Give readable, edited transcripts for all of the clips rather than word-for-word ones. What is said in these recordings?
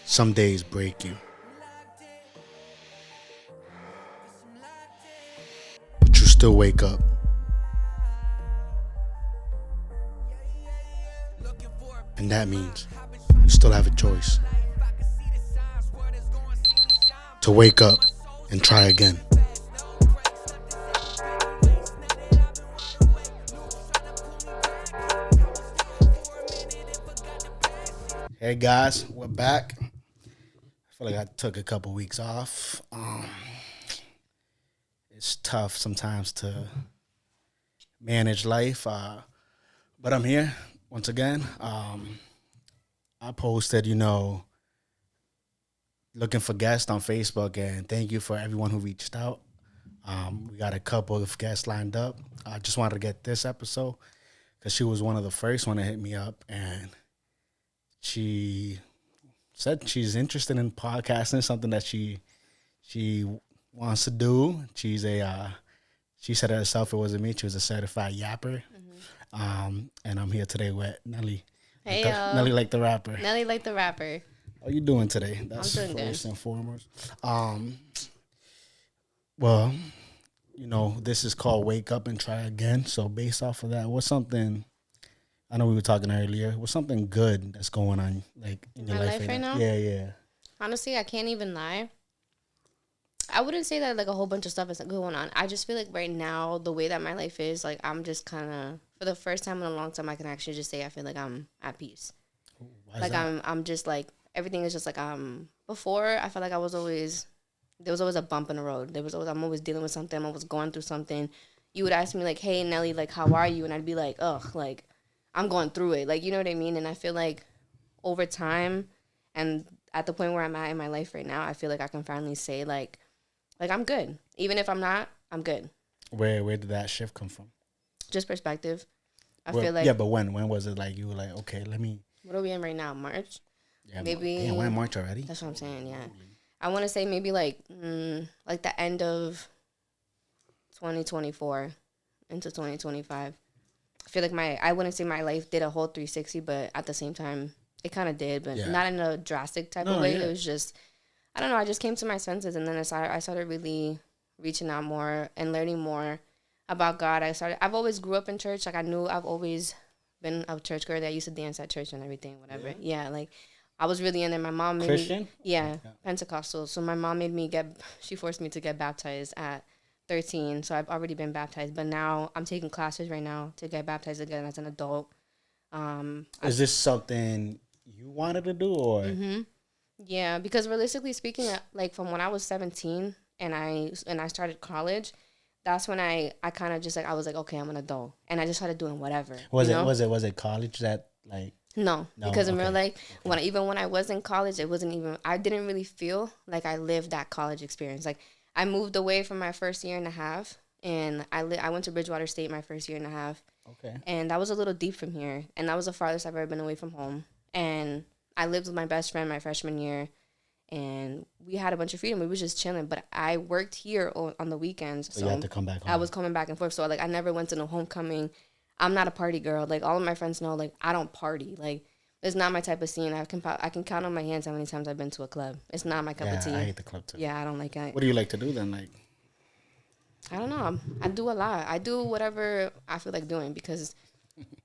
Some days break you, but you still wake up. And that means you still have a choice to wake up and try again. Hey guys, we're back. I feel like I took a couple weeks off. It's tough sometimes to manage life, but I'm here once again. I posted, looking for guests on Facebook, and thank you for everyone who reached out. We got a couple of guests lined up. I just wanted to get this episode because she was one of the first one to hit me up, and she said she's interested in podcasting, something that she wants to do. She said herself it wasn't me. She was a certified yapper. And I'm here today with Nelly. Hey, Nelly like the rapper. Nelly like the rapper. How you doing today? That's I'm doing first good. and foremost. Well, this is called Wake Up and Try Again. So based off of that, what's something, I know we were talking earlier, what's something good that's going on like in your My life life right now? Yeah. Honestly, I can't even lie. I wouldn't say that like a whole bunch of stuff is going on. I just feel like right now, the way that my life is, like I'm just kind of, for the first time in a long time, I can actually just say I feel like I'm at peace. Why is Like that? I'm just like, everything is just like, before I felt like there was always a bump in the road. I'm always dealing with something. I'm always going through something. You would ask me like, hey, Nelly, like, how are you? And I'd be like, ugh, like, I'm going through it. Like, you know what I mean? And I feel like over time and at the point where I'm at in my life right now, I feel like I can finally say like I'm good. Even if I'm not, I'm good. Where did that shift come from? Just perspective. I Well, feel like, yeah, but when was it like you were like, okay, let me, what are we in right now? March? yeah, Maybe. damn, we're in March already? That's what I'm saying, yeah. I want to say maybe like the end of 2024 into 2025. I feel like I wouldn't say my life did a whole 360, but at the same time, it kind of did, but Yeah. not in a drastic type No, of way. yeah. It was just, I don't know, I just came to my senses, and then I started really reaching out more and learning more about God. I've always grew up in church. Like I've always been a church girl that used to dance at church and everything, whatever. Yeah, like I was really in there. My mom made Christian? me, yeah, Pentecostal. So my mom she forced me to get baptized at 13. So I've already been baptized, but now I'm taking classes right now to get baptized again as an adult. Is this something you wanted to do or? Yeah, because realistically speaking, like from when I was 17 and I started college, that's when I kind of just like I was like, okay, I'm an adult, and I just started doing whatever. Was you it know? was it college that like? No, No, because in real okay. life, when I was in college, it wasn't even. I didn't really feel like I lived that college experience. Like I moved away from my first year and a half, and I went to Bridgewater State my first year and a half, Okay. and that was a little deep from here, and that was the farthest I've ever been away from home. And I lived with my best friend my freshman year, and we had a bunch of freedom. We was just chilling, but I worked here on the weekends, So you had to come back home. I was coming back and forth. So like I never went to no homecoming. I'm not a party girl. Like all of my friends know, like I don't party. Like it's not my type of scene. I can count on my hands how many times I've been to a club. It's not my cup of tea. I hate the club too. Yeah, I don't like it. What do you like to do then? Like, I don't know. I do a lot. I do whatever I feel like doing because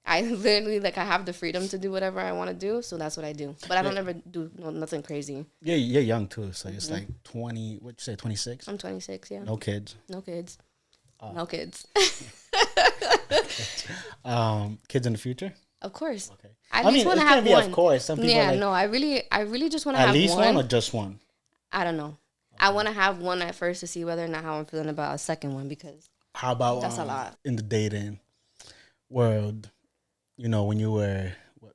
I literally like I have the freedom to do whatever I want to do. So that's what I do. But I don't ever do nothing crazy. yeah, you're young too, so it's like 20. What'd you say? 26. I'm 26. Yeah. No kids. No kids. No kids. Kids in the future. Of course. Okay. I I mean, just want it's to gonna have be one. of course. Some people Yeah, are like, no, I really just want to at have least one or just one. I don't know. I want to have one at first to see whether or not how I'm feeling about a second one because How about That's a lot. in the dating world? When you were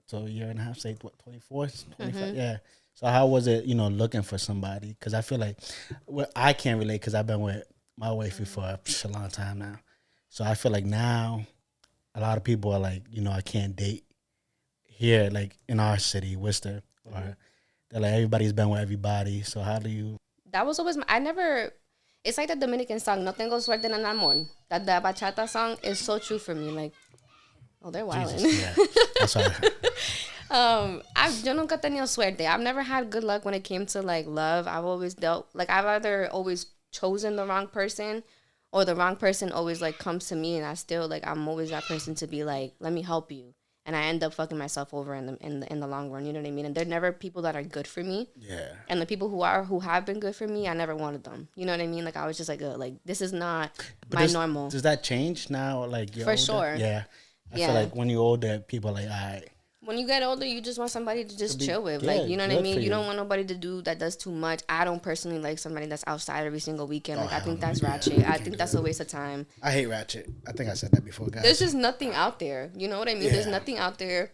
so a year and a half, say 24, 25, yeah. So how was it? Looking for somebody because I feel like I can't relate because I've been with my wifey for a long time now. So I feel like now a lot of people are like, I can't date here, like in our city, Worcester, or they're like everybody's been with everybody. So how do you? that was always I never. It's like the Dominican song "No Tengo Suerte en el Amor." That the bachata song is so true for me. Like, oh, they're wilding. Jesus, yeah, that's all. Yo nunca tenido suerte. I've never had good luck when it came to like love. I've always dealt like I've either always chosen the wrong person, or the wrong person always like comes to me, and I still like I'm always that person to be like, let me help you, and I end up fucking myself over in the long run. You know what I mean? And they're never people that are good for me. Yeah. And the people who have been good for me, I never wanted them. You know what I mean? Like I was just like this is not my normal. Does that change now? Like you're For older? sure. Yeah. I Yeah. feel like when you're older, people are like, all right. When you get older, you just want somebody to just chill with. yeah, Like, you know what I good mean? for You you. don't want nobody that does too much. I don't personally like somebody that's outside every single weekend. Like, I think that's ratchet. I think that's a waste of time. I hate ratchet. I think I said that before, guys. There's just nothing out there. You know what I mean? Yeah. There's nothing out there.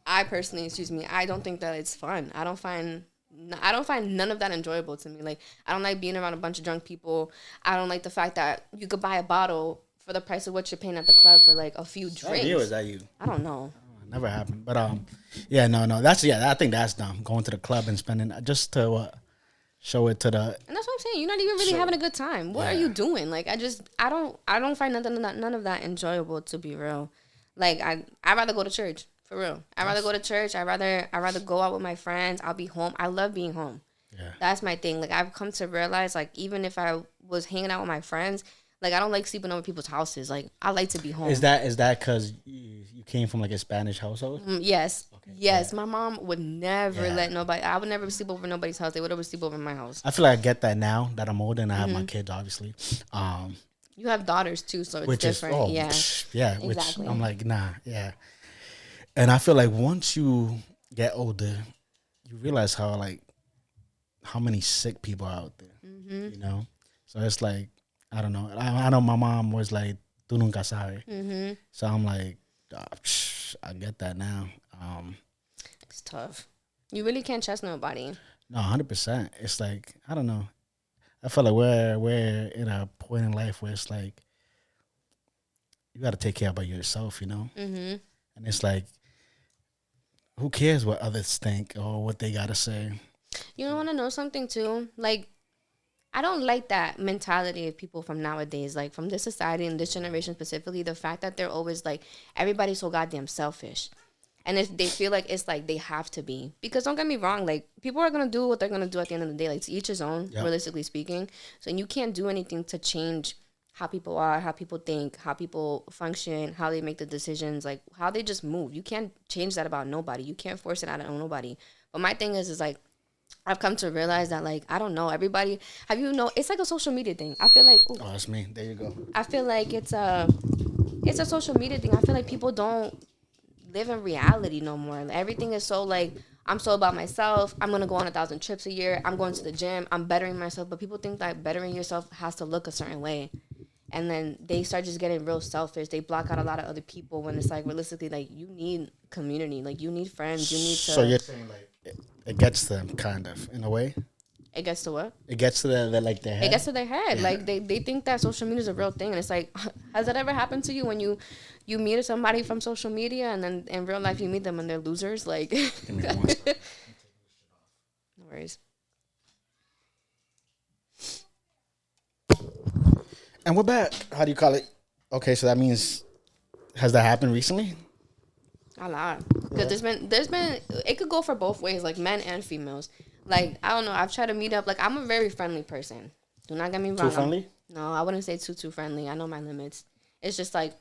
I personally, excuse me, I don't think that it's fun. I don't find none of that enjoyable to me. Like, I don't like being around a bunch of drunk people. I don't like the fact that you could buy a bottle for the price of what you're paying at the club for like a few Is drinks. that you or is that you? I don't know. Never happened. But yeah, no. I think that's dumb. Going to the club and spending just to show it to the. And that's what I'm saying. You're not even really having a good time. What are you doing? Like I don't find none of that enjoyable, to be real. Like I'd rather go to church, for real. I'd rather go to church. I'd rather go out with my friends. I'll be home. I love being home. Yeah. That's my thing. Like I've come to realize, like even if I was hanging out with my friends, like I don't like sleeping over people's houses. Like I like to be home. Is that because you came from like a Spanish household? Yes. Okay. Yes. Yeah. My mom would never let nobody. I would never sleep over nobody's house. They would always sleep over my house. I feel like I get that now that I'm older and I have my kids, obviously. You have daughters too, so it's Which different. yeah, Exactly. which I'm like, nah, yeah. And I feel like once you get older, you realize how many sick people are out there. You know, so it's like I don't know. I know my mom was like, "Tu nunca sabes." So I'm like, I get that now. It's tough. You really can't trust nobody. No, 100%. It's like I don't know. I feel like we're in a point in life where it's like you got to take care about yourself, you know. And it's like, who cares what others think or what they gotta say? You don't want to know something too? Like, I don't like that mentality of people from nowadays, like from this society and this generation specifically. The fact that they're always like, everybody's so goddamn selfish. And if they feel like it's like they have to be. Because don't get me wrong, like people are going to do what they're going to do at the end of the day. Like to each his own, realistically speaking. So you can't do anything to change how people are, how people think, how people function, how they make the decisions, like how they just move. You can't change that about nobody. You can't force it out of nobody. But my thing is like, I've come to realize that, like, I don't know, everybody, it's like a social media thing. I feel like, oh, that's me. There you go. I feel like it's a social media thing. I feel like people don't live in reality no more. Like, everything is so like, I'm so about myself. I'm going to go on 1,000 trips a year. I'm going to the gym. I'm bettering myself. But people think that bettering yourself has to look a certain way. And then they start just getting real selfish. They block out a lot of other people when it's like, realistically, like, you need community. Like, you need friends. You need to. So you're saying, like, it gets to them, kind of, in a way? It gets to what? It gets to their head? It gets to their head. Yeah. Like, they think that social media is a real thing. And it's like, has that ever happened to you when you meet somebody from social media and then in real life you meet them and they're losers? Like, no worries. And we're back. How do you call it? Okay, so that means, has that happened recently? A lot. Because there's been, it could go for both ways, like men and females. Like, I don't know, I've tried to meet up. Like, I'm a very friendly person. Do not get me wrong. Too friendly? No, I wouldn't say too friendly. I know my limits. It's just like,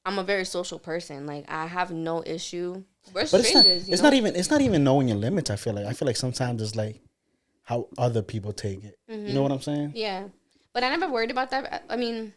I'm a very social person. Like, I have no issue. We're strangers, it's not even knowing your limits, I feel like sometimes it's like how other people take it. You know what I'm saying? Yeah. But I never worried about that. I mean,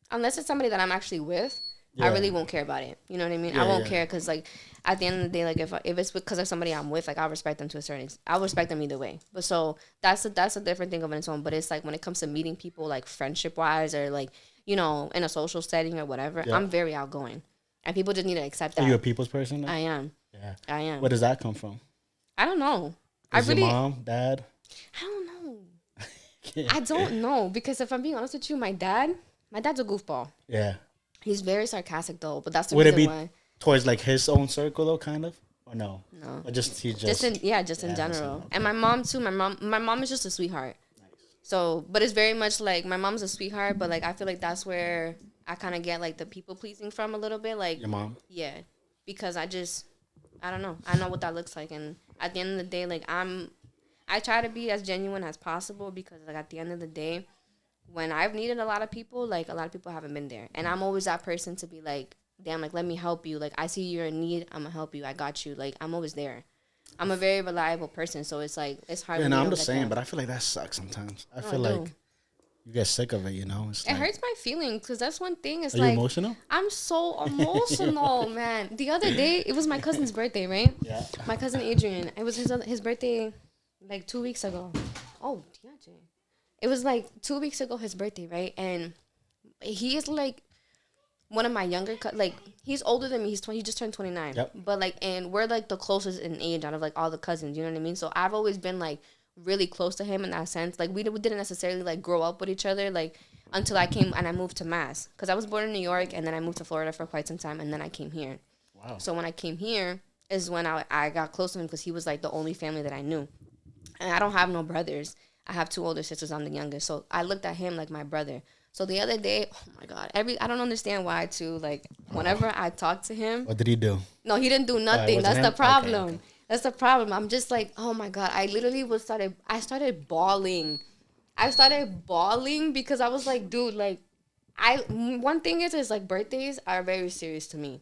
unless it's somebody that I'm actually with, I really won't care about it. You know what I mean? I won't care because, like, at the end of the day, like, if it's because of somebody I'm with, like, I'll respect them to a certain extent. I'll respect them either way. But so that's a different thing of its own. But it's like when it comes to meeting people, like, friendship-wise or, like, you know, in a social setting or whatever, I'm very outgoing. And people just need to accept that. Are you a people's person, though? I am. Yeah. I am. Where does that come from? I don't know. Your mom, dad? I don't know. I don't know, because if I'm being honest with you, my dad's a goofball. Yeah. He's very sarcastic though, but that's the reason why. Towards like his own circle though, kind of, or no? No. Or just in general. Okay. And my mom too. My mom is just a sweetheart. Nice. So, but it's very much like my mom's a sweetheart, but like I feel like that's where I kind of get like the people pleasing from a little bit. Like your mom. Yeah, because I just I don't know. I know what that looks like, and at the end of the day, like I try to be as genuine as possible because like at the end of the day, when I've needed a lot of people, like a lot of people haven't been there, and I'm always that person to be like, damn, like let me help you. Like I see you're in need, I'm gonna help you. I got you. Like I'm always there. I'm a very reliable person, so it's like it's hard. Yeah, when no, you I'm don't just get saying, that. but I feel like that sucks sometimes. I No, feel I like do. you get sick of it, you know? It's It like, hurts my feelings because that's one thing. It's are you like emotional? I'm so emotional, man. The other day, it was my cousin's birthday, right? Yeah. My cousin Adrian. It was his birthday, like 2 weeks ago. Oh, DeAndre. It was like 2 weeks ago, his birthday, right? And he is like one of my younger, like he's older than me. He's 20. He just turned 29. Yep. But like, and we're like the closest in age out of like all the cousins. You know what I mean? So I've always been like really close to him in that sense. Like we didn't necessarily like grow up with each other like until I came and I moved to Mass because I was born in New York and then I moved to Florida for quite some time and then I came here. Wow. So when I came here is when I got close to him because he was like the only family that I knew. And I don't have no brothers. I have two older sisters. I'm the youngest. So I looked at him like my brother. So the other day, oh my God, I don't understand why too. Like whenever I talk to him, What did he do? no, he didn't do nothing. wasn't That's him? the Okay, problem. okay. That's the problem. I'm just like, oh my God. I literally I started bawling. I started bawling because I was like, dude, like one thing is like birthdays are very serious to me.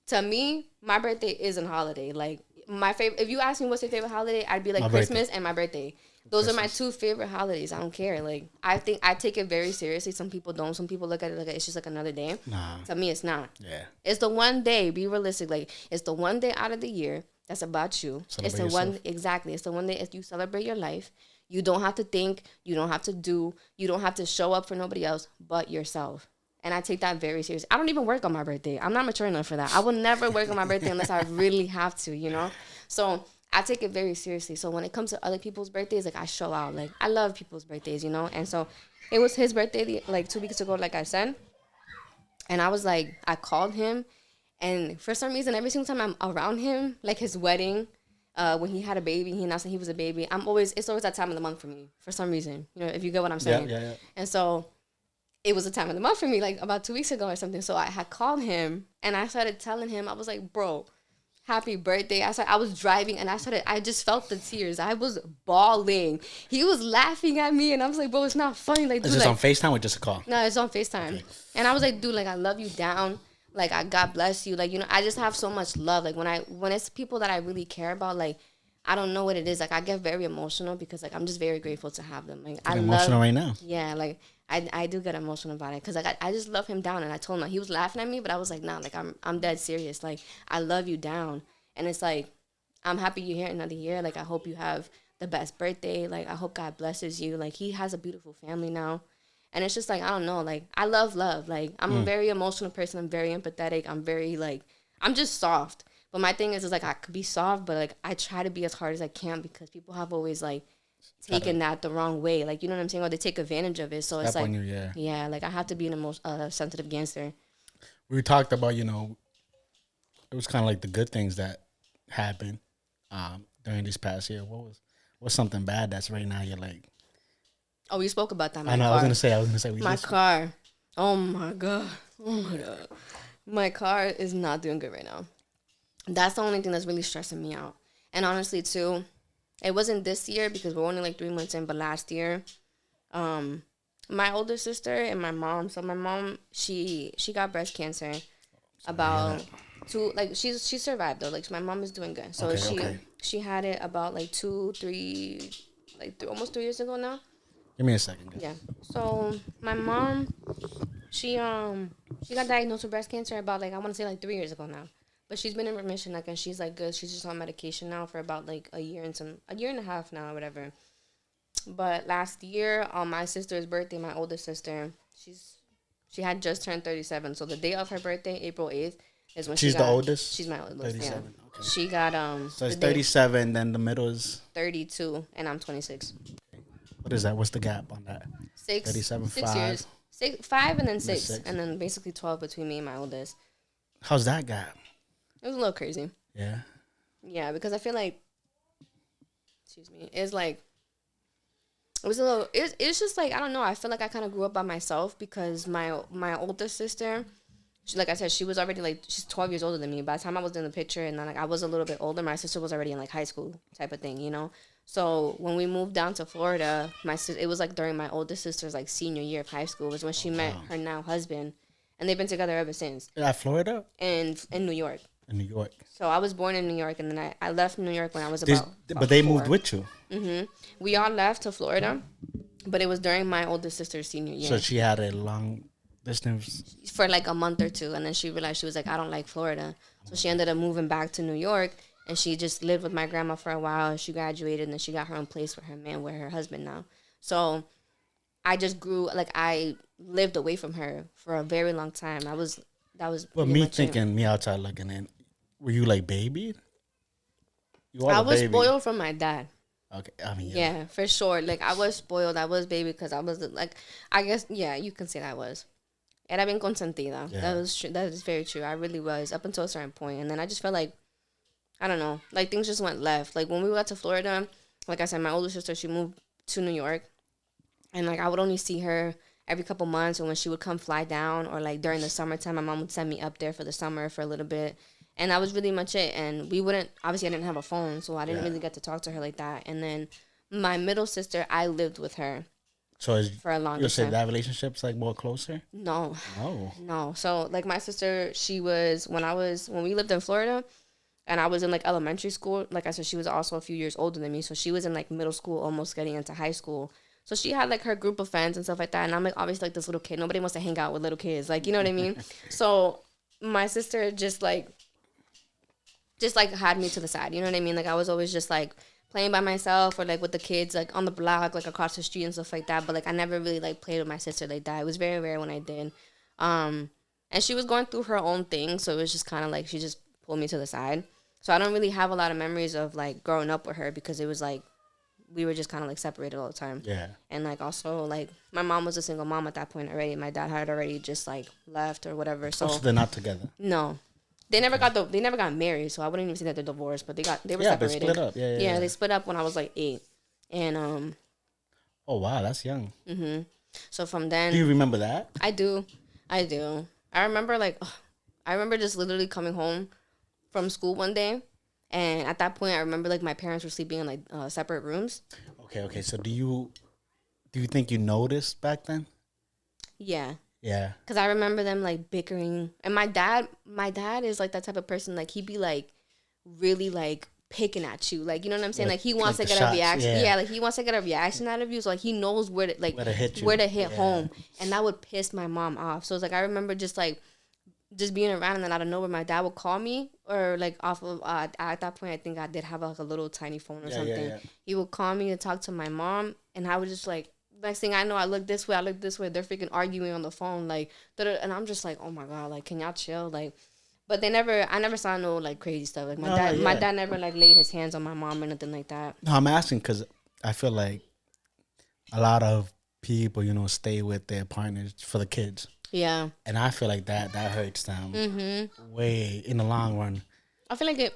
To me, my birthday is a holiday. Like my favorite, if you ask me what's your favorite holiday, I'd be like My Christmas birthday. and my birthday. Those are my two favorite holidays. I don't care. Like I think I take it very seriously. Some people don't. Some people look at it like it's just like another day. Nah. To me, it's not. Yeah. It's the one day. Be realistic. Like it's the one day out of the year that's about you. It's the one exactly. It's the one day if you celebrate your life. You don't have to think. You don't have to do. You don't have to show up for nobody else but yourself. And I take that very seriously. I don't even work on my birthday. I'm not mature enough for that. I will never work on my birthday unless I really have to, you know? So I take it very seriously. So when it comes to other people's birthdays, like I show out. Like I love people's birthdays, you know? And so it was his birthday like 2 weeks ago, like I said. And I was like, I called him. And for some reason, every single time I'm around him, like his wedding, when he had a baby, he announced that he was a baby. It's always that time of the month for me for some reason, you know, if you get what I'm saying. Yeah. And so it was a time of the month for me, like about 2 weeks ago or something. So I had called him and I started telling him, I was like, bro, happy birthday. I was driving and I just felt the tears. I was bawling. He was laughing at me and I was like, bro, it's not funny. Like, Is dude, this like, on FaceTime or just a call? no, it's on FaceTime. Okay. And I was like, dude, like, I love you down. Like, God bless you. Like, you know, I just have so much love. Like, when it's people that I really care about, like, I don't know what it is. Like, I get very emotional because, like, I'm just very grateful to have them. Like, I'm emotional right now. Yeah, like, I do get emotional about it because, like, I just love him down. And I told him, like, he was laughing at me, but I was like, nah, like, I'm dead serious. Like, I love you down. And it's like, I'm happy you're here another year. Like, I hope you have the best birthday. Like, I hope God blesses you. Like, he has a beautiful family now. And it's just like, I don't know. Like, I love love. Like, I'm a very emotional person. I'm very empathetic. I'm very, like, I'm just soft. But my thing is like, I could be soft, but, like, I try to be as hard as I can because people have always, like, taken that the wrong way. Like, you know what I'm saying? Or they take advantage of it. So it's like, yeah, like, I have to be an sensitive gangster. We talked about, you know, it was kind of like the good things that happened during this past year. What's something bad that's right now you're like? Oh, we spoke about that. I know. I was gonna say. My car. Oh my god. My car is not doing good right now. That's the only thing that's really stressing me out. And honestly, too, it wasn't this year because we're only like 3 months in, but last year, my older sister and my mom. So my mom, she got breast cancer. About she survived though. Like my mom is doing good. So she had it about like 2, 3, almost 3 years ago now. Give me a second. Yeah. So my mom, she got diagnosed with breast cancer about like I want to say like 3 years ago now. But she's been in remission, like, and she's like good. She's just on medication now for about like a year and a half now or whatever. But last year on my sister's birthday, my older sister, she had just turned 37. So the day of her birthday, April 8th, is when she's the oldest. She's my oldest. 37. Yeah. Okay. She got So it's 37. Then the middle is 32, and I'm 26. What is that? What's the gap on that? 37, 6 years. 5 and then 6, and then basically 12 between me and my oldest. How's that gap? It was a little crazy. Yeah. Yeah, because I feel like, it's like, it was a little. It's just like I don't know. I feel like I kind of grew up by myself because my older sister, like I said, she was already like she's 12 years older than me. By the time I was in the picture, and then like I was a little bit older, my sister was already in like high school type of thing, you know. So when we moved down to Florida, it was like during my oldest sister's like senior year of high school was when she met her now husband, and they've been together ever since. At Florida? And in New York. In New York. So I was born in New York, and then I left New York when I was But they 4. moved with you. We all left to Florida, but it was during my oldest sister's senior year. So she had a long distance for like a month or two, and then she realized she was like, I don't like Florida, so she ended up moving back to New York, and she just lived with my grandma for a while. And she graduated, and then she got her own place with her man, with her husband now. So I just grew like I lived away from her for a very long time. That was. But me thinking, me outside looking in, were you like babied? I was spoiled from my dad. Okay, I mean, yeah, for sure. Like I was spoiled. I was baby because I was like, I guess, yeah, you can say that I was. Era bien consentida. Yeah. That was true. That is very true. I really was up until a certain point, and then I just felt like, I don't know, like things just went left. Like when we got to Florida, like I said, my older sister, she moved to New York, and like I would only see her every couple months, or when she would come fly down, or like during the summertime, my mom would send me up there for the summer for a little bit. And that was really much it. And we wouldn't, obviously I didn't have a phone, so I didn't really get to talk to her like that. And then my middle sister, I lived with her for a long time. You say that relationship's like more closer? No. So like my sister, she was, when we lived in Florida and I was in like elementary school, like I said, she was also a few years older than me. So she was in like middle school, almost getting into high school. So she had like her group of friends and stuff like that. And I'm like obviously like this little kid. Nobody wants to hang out with little kids. Like, you know what I mean? So my sister just like had me to the side, you know what I mean? Like I was always just like playing by myself or like with the kids like on the block, like across the street and stuff like that. But like I never really like played with my sister like that. It was very rare when I did. And she was going through her own thing, so it was just kind of like she just pulled me to the side. So I don't really have a lot of memories of like growing up with her because it was like we were just kind of like separated all the time. Yeah. And like also like my mom was a single mom at that point already. My dad had already just like left or whatever. So they're not together. No. They never got married, so I wouldn't even say that they're divorced, but they were separated. They split up. Yeah, they split up when I was like 8. And oh wow, that's young. So from then, do you remember that? I do. I remember just literally coming home from school one day, and at that point I remember like my parents were sleeping in like separate rooms. Okay. So do you think you noticed back then? Yeah. Yeah. Because I remember them, like, bickering. And my dad is, like, that type of person. Like, he'd be, like, really, like, picking at you. Like, you know what I'm saying? Like, he wants to get a reaction. Yeah, like, he wants to get a reaction out of you. So, like, he knows where to hit home. And that would piss my mom off. So, it's like, I remember just being around, and then out of nowhere, my dad would call me. Or, like, off of, at that point, I think I did have, like, a little tiny phone or something. Yeah. He would call me to talk to my mom. And I would just, like, next thing I know, I look this way. They're freaking arguing on the phone, like, and I'm just like, oh my god, like, can y'all chill? Like, but I never saw no like crazy stuff. Like my dad never like laid his hands on my mom or nothing like that. No, I'm asking because I feel like a lot of people, stay with their partners for the kids. Yeah, and I feel like that hurts them way in the long run. I feel like it.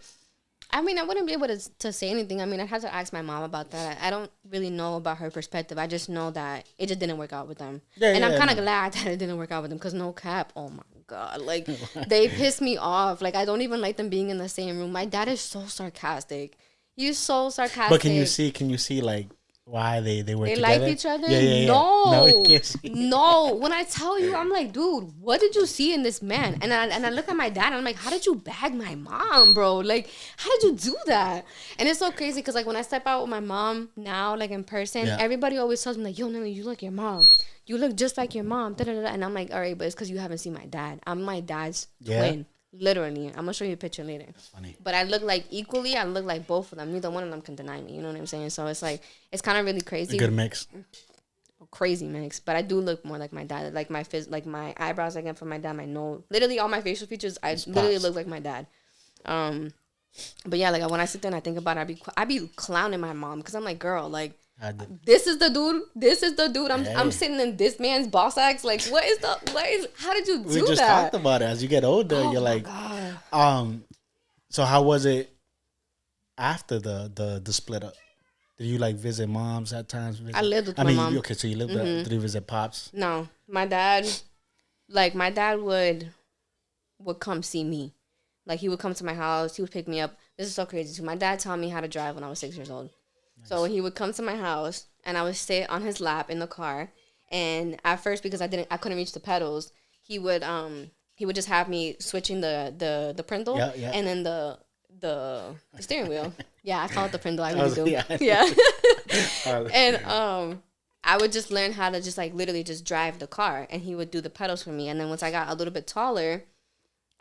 I mean, I wouldn't be able to say anything. I mean, I'd have to ask my mom about that. I don't really know about her perspective. I just know that it just didn't work out with them. And I'm kind of glad that it didn't work out with them because no cap. Oh, my God. Like, they piss me off. Like, I don't even like them being in the same room. My dad is so sarcastic. He's so sarcastic. But can you see, like, why they were together? They like each other? Yeah. No. When I tell you, I'm like, dude, what did you see in this man? And I look at my dad and I'm like, how did you bag my mom, bro? Like, how did you do that? And it's so crazy because like when I step out with my mom now, like in person, everybody always tells me like, yo, Nelly, you look your mom. You look just like your mom. Da-da-da-da. And I'm like, all right, but it's because you haven't seen my dad. I'm my dad's twin. Literally. I'm going to show you a picture later. That's funny. But I look like equally. I look like both of them. Neither one of them can deny me. You know what I'm saying? So it's like, it's kind of really crazy. A good mix. Crazy mix. But I do look more like my dad. Like my eyebrows I get from my dad, my nose. Literally all my facial features, I literally look like my dad. But yeah, like when I sit there and I think about it, I be clowning my mom because I'm like, girl, like, this is the dude. I'm sitting in this man's boss act. Like, how did you do that? We just talked about it. As you get older, you're like, God. So how was it after the split up? Did you like visit moms at times? I lived with my mom. Okay, so you lived. Did you visit pops? No, my dad would. would come see me. Like, he would come to my house. He would pick me up. This is so crazy. So my dad taught me how to drive when I was 6 years old. Nice. So he would come to my house, and I would sit on his lap in the car. And at first, because I couldn't reach the pedals, he would just have me switching the prindle, and then the steering wheel. Yeah, I call it the prindle. I really do. Yeah. And I would just learn how to just like literally just drive the car, and he would do the pedals for me. And then once I got a little bit taller,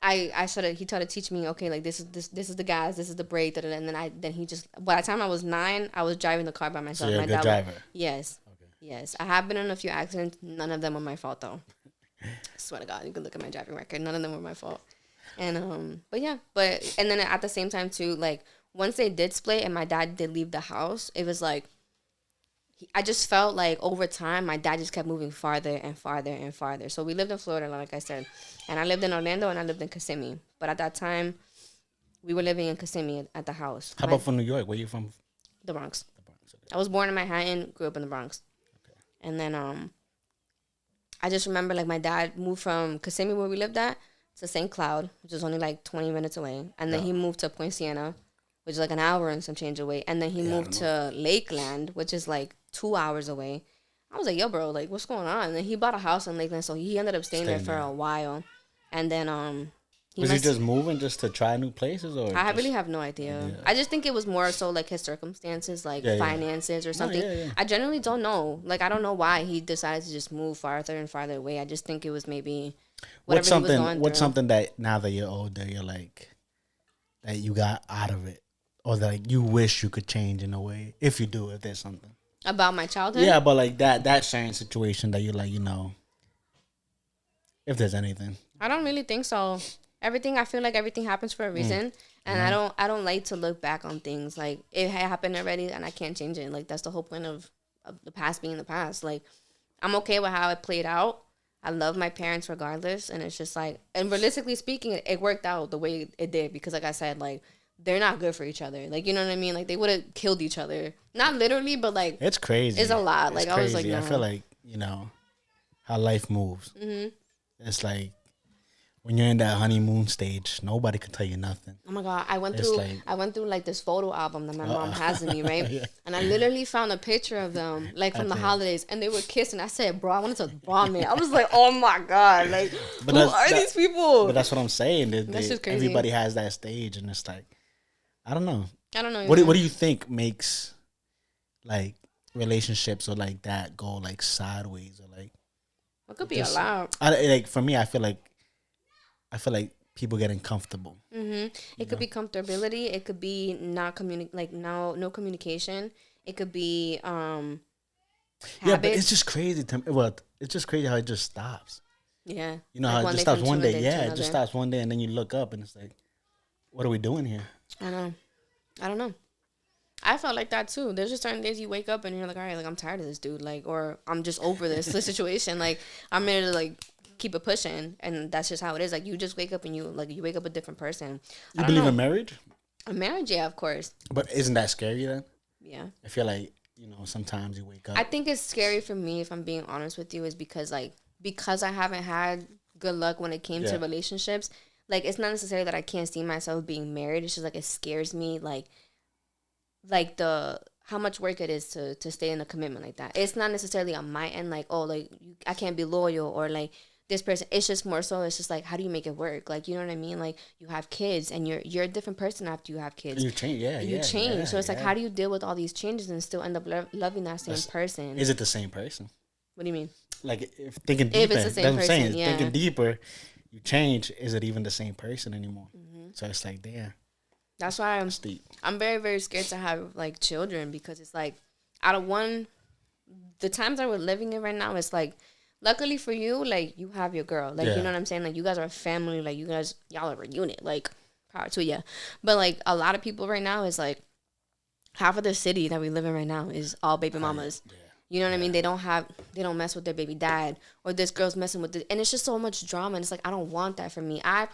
he tried to teach me, okay, like this is the gas, this is the brake, da, da, da. And then he just, by the time I was 9, I was driving the car by myself. So you're a good driver. Yes. Okay. Yes. I have been in a few accidents. None of them were my fault though. I swear to God, you can look at my driving record. None of them were my fault. And and then at the same time too, like once they did split and my dad did leave the house, it was like, I just felt like over time, my dad just kept moving farther and farther and farther. So we lived in Florida, like I said, and I lived in Orlando and I lived in Kissimmee. But at that time, we were living in Kissimmee at the house. How about from New York? Where you from? The Bronx. Okay. I was born in Manhattan, grew up in the Bronx. Okay. And then I just remember like my dad moved from Kissimmee, where we lived at, to St. Cloud, which is only like 20 minutes away. And then he moved to Point Siena, which is like an hour and some change away. And then he moved to Lakeland, which is like 2 hours away. I was like, yo, bro, like, what's going on? And then he bought a house in Lakeland, so he ended up staying there for a while. And then was he just moving just to try new places, or I really have no idea. Yeah. I just think it was more so like his circumstances, like finances or something. I generally don't know. Like, I don't know why he decided to just move farther and farther away. I just think it was maybe whatever he was going through. What's something that now that you're older, you're like, that you got out of it, or that like, you wish you could change in a way, if you do, if there's something about my childhood? Yeah, but like that certain situation that you're like, if there's anything. I don't really think so. I feel like everything happens for a reason. And I don't like to look back on things. Like, it happened already and I can't change it. Like, that's the whole point of the past being the past. Like, I'm okay with how it played out. I love my parents regardless. And it's just like, and realistically speaking, it worked out the way it did. Because like I said, like, they're not good for each other. Like, you know what I mean? Like, they would have killed each other. Not literally, but like, it's crazy. It's a lot. Like, I was like, no. I feel like, how life moves. Mm-hmm. It's like, when you're in that honeymoon stage, nobody can tell you nothing. Oh my God, I went through like this photo album that my mom has of me, right? Yeah. And I literally found a picture of them, like from the holidays, and they were kissing. I said, bro, I wanted to vomit. I was like, oh my God, like, who are these people? But that's what I'm saying. That's just crazy. Everybody has that stage, and it's like, I don't know. What do you think makes like relationships or like that go like sideways or like? It could be a lot. Like for me, I feel like people getting comfortable. Mm-hmm. It could be comfortability. It could be no communication. It could be habits. Yeah, but it's just crazy it's just crazy how it just stops. Yeah. How it just stops one day. Yeah, it just stops one day, and then you look up and it's like, what are we doing here? I don't know. I felt like that too. There's just certain days you wake up and you're like, all right, like, I'm tired of this dude, like, or I'm just over this situation. Like, I'm ready to like keep it pushing, and that's just how it is. Like, you just wake up and you wake up a different person. You believe in marriage? A marriage, yeah, of course. But isn't that scary then? Yeah. I feel like, sometimes you wake up. I think it's scary for me, if I'm being honest with you, is because I haven't had good luck when it came to relationships. Like, it's not necessarily that I can't see myself being married. It's just like it scares me, like how much work it is to stay in a commitment like that. It's not necessarily on my end, like, oh, like, I can't be loyal, or like this person. It's just more so, it's just like, how do you make it work? Like, you know what I mean? Like, you have kids and you're a different person after you have kids. You change, You change. So it's like, how do you deal with all these changes and still end up loving that same person? Is it the same person? What do you mean? Like, if thinking deeper, if it's the same person, saying, thinking deeper, you change. Is it even the same person anymore? Mm-hmm. So it's like, damn. That's why I'm very, very scared to have like children, because it's like, the times that we're living in right now, it's like, luckily for you, like, you have your girl, like, you know what I'm saying? Like, you guys are a family, like, y'all are a unit, like, power to you. But like, a lot of people right now is like, half of the city that we live in right now is all baby mamas. Yeah. You know what I mean? They don't mess with their baby dad, or this girl's messing with and it's just so much drama. And it's like, I don't want that for me. I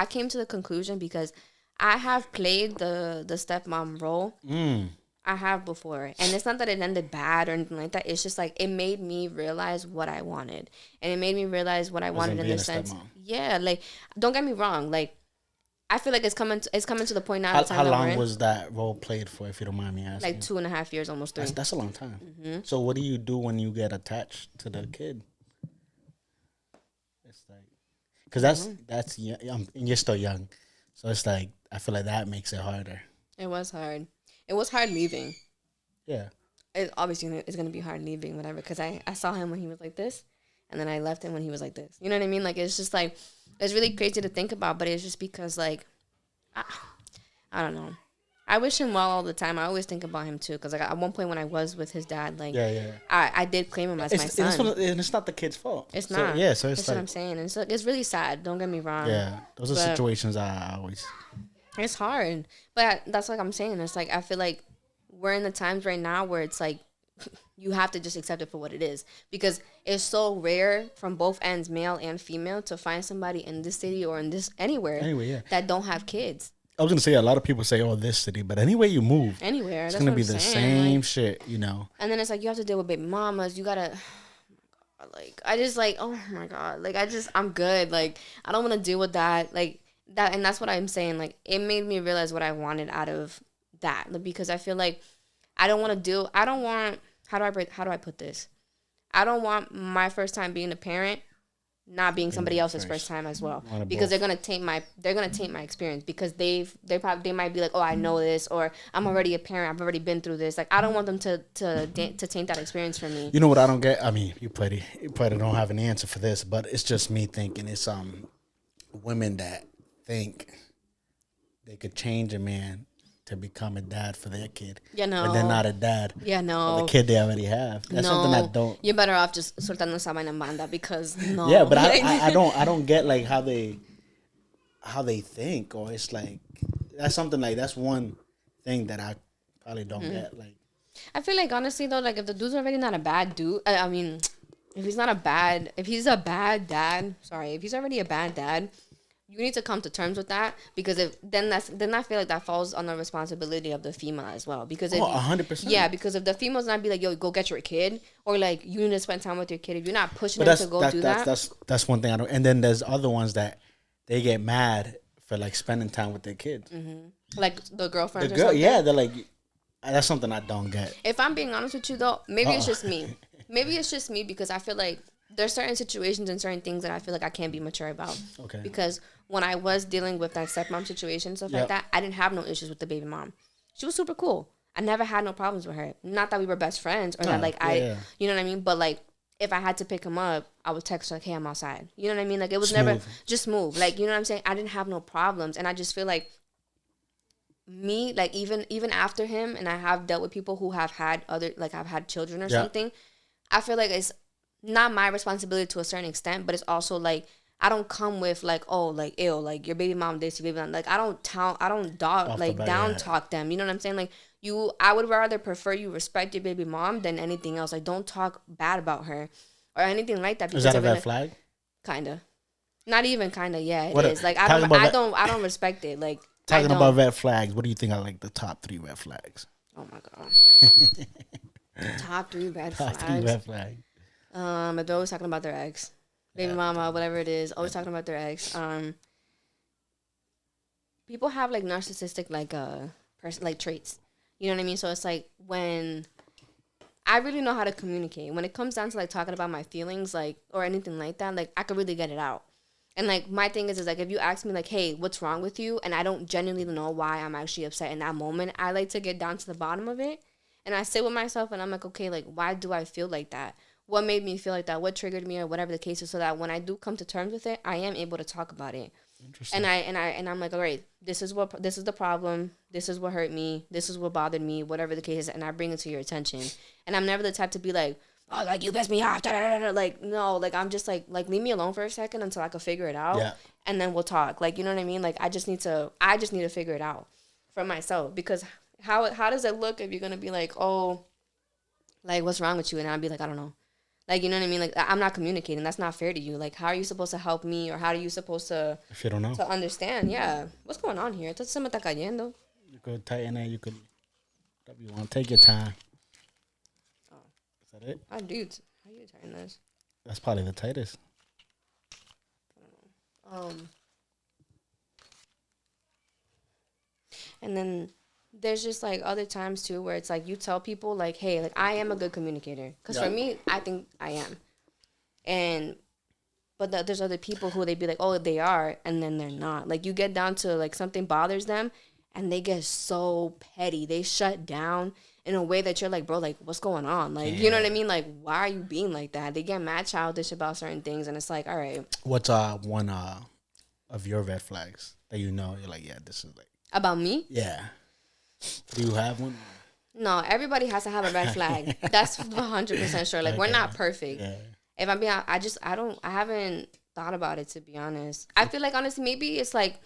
came to the conclusion, because I have played the stepmom role. I have before. And it's not that it ended bad or anything like that. It's just like it made me realize what I wanted. And it made me realize what I wanted Wasn't in being the a sense. stepmom. Yeah, like don't get me wrong. Like I feel like it's coming to the point now, the time How that we're long in. was that role played for, if you don't mind me Like asking? 2.5 years, almost three. That's a long time. So what do you do when you get attached to the kid? It's like, because that's young, and you're still young, so it's like I feel like that makes it harder. It was hard. It was hard leaving. Yeah. It obviously it's gonna be hard leaving, whatever. Because I saw him when he was like this, and then I left him when he was like this. You know what I mean? Like it's just like it's really crazy to think about, but it's just because like I don't know. I wish him well all the time. I always think about him too, because like at one point when I was with his dad, like Yeah. I did claim him as my son. And it's not the kid's fault. It's So, not. yeah, so it's That's like, what I'm saying. And it's really sad. Don't get me wrong. yeah, those are But situations I always. it's hard. But that's like I'm saying. It's like I feel like we're in the times right now where it's like you have to just accept it for what it is, because it's so rare from both ends, male and female, to find somebody in this city or in this anywhere Yeah. that don't have kids. I was gonna say a lot of people say, "Oh, this city," but anywhere you move, Anywhere. it's That's gonna what be I'm the saying. same Like, shit, you know. and then it's like you have to deal with baby mamas. You gotta like I just like oh my god. Like I'm good. Like I don't wanna deal with that. Like that, and that's what I'm saying. Like it made me realize what I wanted out of that. Like, because I feel like I don't want how do I put this? I don't want my first time being a parent not being somebody else's first time as well, because they're gonna taint my experience, because they might be like, oh, I know this, or I'm already a parent, I've already been through this. Like I don't want them to taint that experience for me. You know what I don't get? I mean, you probably don't have an answer for this, but it's just me thinking it's women that think they could change a man to become a dad for their kid. Yeah, no. And they're not a dad. Yeah, no. For the kid they already have. That's something I don't. You're better off just soltando esa vaina en banda, because no. Yeah, but I don't get like how they think, or it's like that's something like that's one thing that I probably don't get. Like I feel like honestly though, like if the dude's already not a bad dude, I mean, if he's a bad dad, if he's already a bad dad, you need to come to terms with that, because then I feel like that falls on the responsibility of the female as well, because if 100%. Yeah, because if the female's not be like, yo, go get your kid, or like you need to spend time with your kid, if you're not pushing them to go do that. That's one thing I don't. And then there's other ones that they get mad for like spending time with their kids. Like the girlfriends. The girl, yeah, they're like, that's something I don't get. If I'm being honest with you though, maybe it's just me. Maybe it's just me, because I feel like there's certain situations and certain things that I feel like I can't be mature about. Okay. Because when I was dealing with that stepmom situation, stuff like that, I didn't have no issues with the baby mom. She was super cool. I never had no problems with her. Not that we were best friends or that like you know what I mean? But like if I had to pick him up, I would text her like, hey, I'm outside. You know what I mean? Like it was never just move. Like, you know what I'm saying? I didn't have no problems. And I just feel like me, like even after him, and I have dealt with people who have had I've had children or something, I feel like it's not my responsibility to a certain extent, but it's also like I don't come with like, oh, like ill, like your baby mom this, your baby mom, like I don't down talk them. You know what I'm saying? Like I would rather prefer you respect your baby mom than anything else. Like don't talk bad about her or anything like that. Is that a red flag? Kinda, not even kinda. Yeah, it is. Like I don't respect it. Like talking about red flags. What do you think are like the top 3 red flags? Oh my god, top 3 red flags. Top 3 red flags. But they're always talking about their ex. Baby mama, whatever it is, always talking about their ex. People have like narcissistic like traits. You know what I mean? So it's like when I really know how to communicate. When it comes down to like talking about my feelings, like or anything like that, like I could really get it out. And like my thing is like if you ask me like, hey, what's wrong with you? And I don't genuinely know why I'm actually upset in that moment, I like to get down to the bottom of it. And I sit with myself and I'm like, okay, like why do I feel like that? What made me feel like that? What triggered me, or whatever the case is, so that when I do come to terms with it, I am able to talk about it. Interesting. And I'm like, all right, this is the problem. This is what hurt me. This is what bothered me. Whatever the case is, and I bring it to your attention. And I'm never the type to be like, oh, like you pissed me off. Da, da, da, da. Like no, like I'm just like leave me alone for a second until I can figure it out. Yeah. And then we'll talk. Like you know what I mean? Like I just need to figure it out for myself, because how does it look if you're gonna be like, oh, like what's wrong with you? And I'll be like, I don't know. Like, you know what I mean? Like, I'm not communicating. That's not fair to you. Like, how are you supposed to help me? Or how are you supposed to... If you don't know. To understand, yeah. What's going on here? Entonces se me está cayendo. You could tighten it. You could... Whatever you want. Take your time. Oh, Is that it? how do you how you turn this? That's probably the tightest. Um, and then there's just like other times too where it's like you tell people like, hey, like I am a good communicator. Because for me, I think I am. And there's other people who they be like, oh, they are, and then they're not. Like you get down to like something bothers them, and they get so petty. They shut down in a way that you're like, bro, like what's going on? Like you know what I mean? Like why are you being like that? They get mad childish about certain things, and it's like, all right. What's one of your red flags that you know you're like, yeah, this is like About me? yeah. Do you have one? No, everybody has to have a red flag. That's 100% sure. Like we're not perfect. Yeah. If I'm being, I haven't thought about it to be honest. I feel like honestly, maybe it's like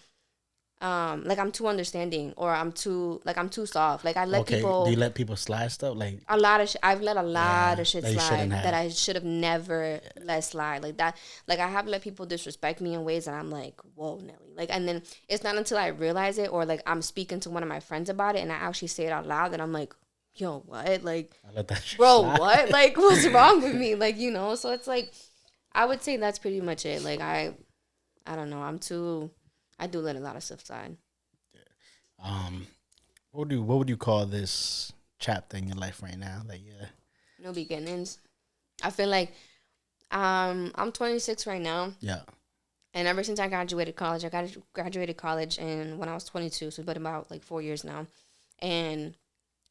I'm too understanding or I'm too soft. Like I let people. Do you let people slide stuff like A lot of I've let a lot of shit that you slide shouldn't have. that I should have never let slide like that. Like I have let people disrespect me in ways that I'm like, whoa, Nelly. Like, and then it's not until I realize it or like I'm speaking to one of my friends about it and I actually say it out loud that I'm like, yo, what? Like, I let that shit bro, slide. what? Like, what's wrong with me? Like, you know. So it's like, I would say that's pretty much it. Like I don't know. I do let a lot of stuff slide. What would you call this chapter in your life right now? Like No beginnings. I feel like I'm 26 right now. yeah. And ever since I graduated college, graduated college and when I was 22, so it's been about like 4 years now. And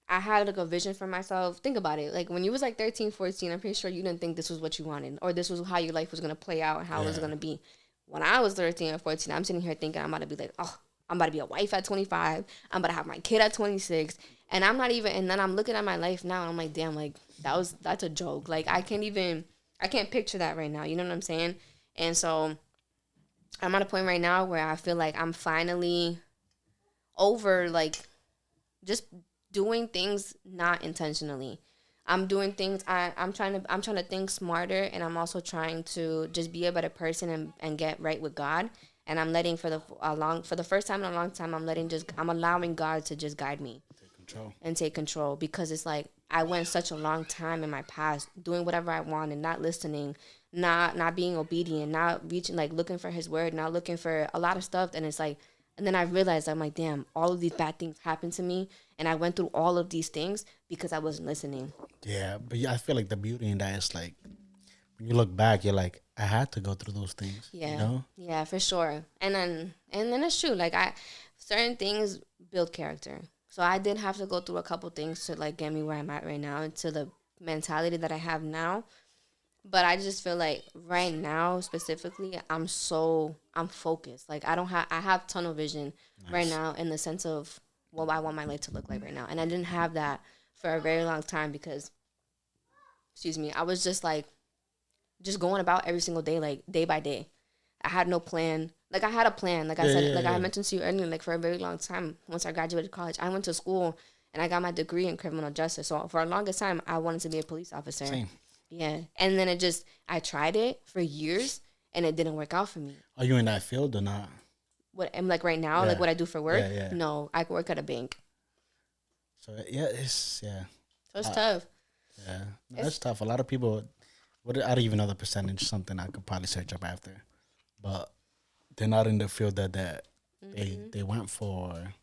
I had like a vision for myself. Think about it. Like when you was like 13, 14, I'm pretty sure you didn't think this was what you wanted or this was how your life was going to play out and how it was going to be. When I was 13 or 14, I'm sitting here thinking I'm about to be like, oh, I'm about to be a wife at 25. I'm about to have my kid at 26. And I'm not even, and then I'm looking at my life now and I'm like, damn, like that's a joke. Like I can't picture that right now. You know what I'm saying? And so I'm at a point right now where I feel like I'm finally over like just doing things not intentionally. I'm doing things I'm trying to think smarter and I'm also trying to just be a better person and get right with God. And I'm letting for the first time in a long time I'm allowing God to just guide me. Take control because it's like I went such a long time in my past doing whatever I wanted, not listening, not being obedient, not reaching like looking for his word, not looking for a lot of stuff. And it's like, and then I realized I'm like, damn, all of these bad things happened to me. And I went through all of these things because I wasn't listening. Yeah, but I feel like the beauty in that is like when you look back, you're like, I had to go through those things. Yeah. You know? Yeah, for sure. And then it's true. Like certain things build character. So I did have to go through a couple things to like get me where I'm at right now and to the mentality that I have now. But I just feel like right now specifically, I'm focused. Like I have tunnel vision right now in the sense of what I want my life to look like right now. And I didn't have that for a very long time because, excuse me, I was just like, just going about every single day, like day by day. I had no plan. Like I had a plan, like I said, I mentioned to you earlier, like for a very long time, once I graduated college, I went to school and I got my degree in criminal justice. So for the longest time, I wanted to be a police officer. Same. Yeah. And then I tried it for years and it didn't work out for me. Are you in that field or not? What I'm like right now, like what I do for work? Yeah. No, I work at a bank. So it's So it's tough. Yeah. No, it's tough. A lot of people, I don't even know the percentage, something I could probably search up after. But they're not in the field that they went for.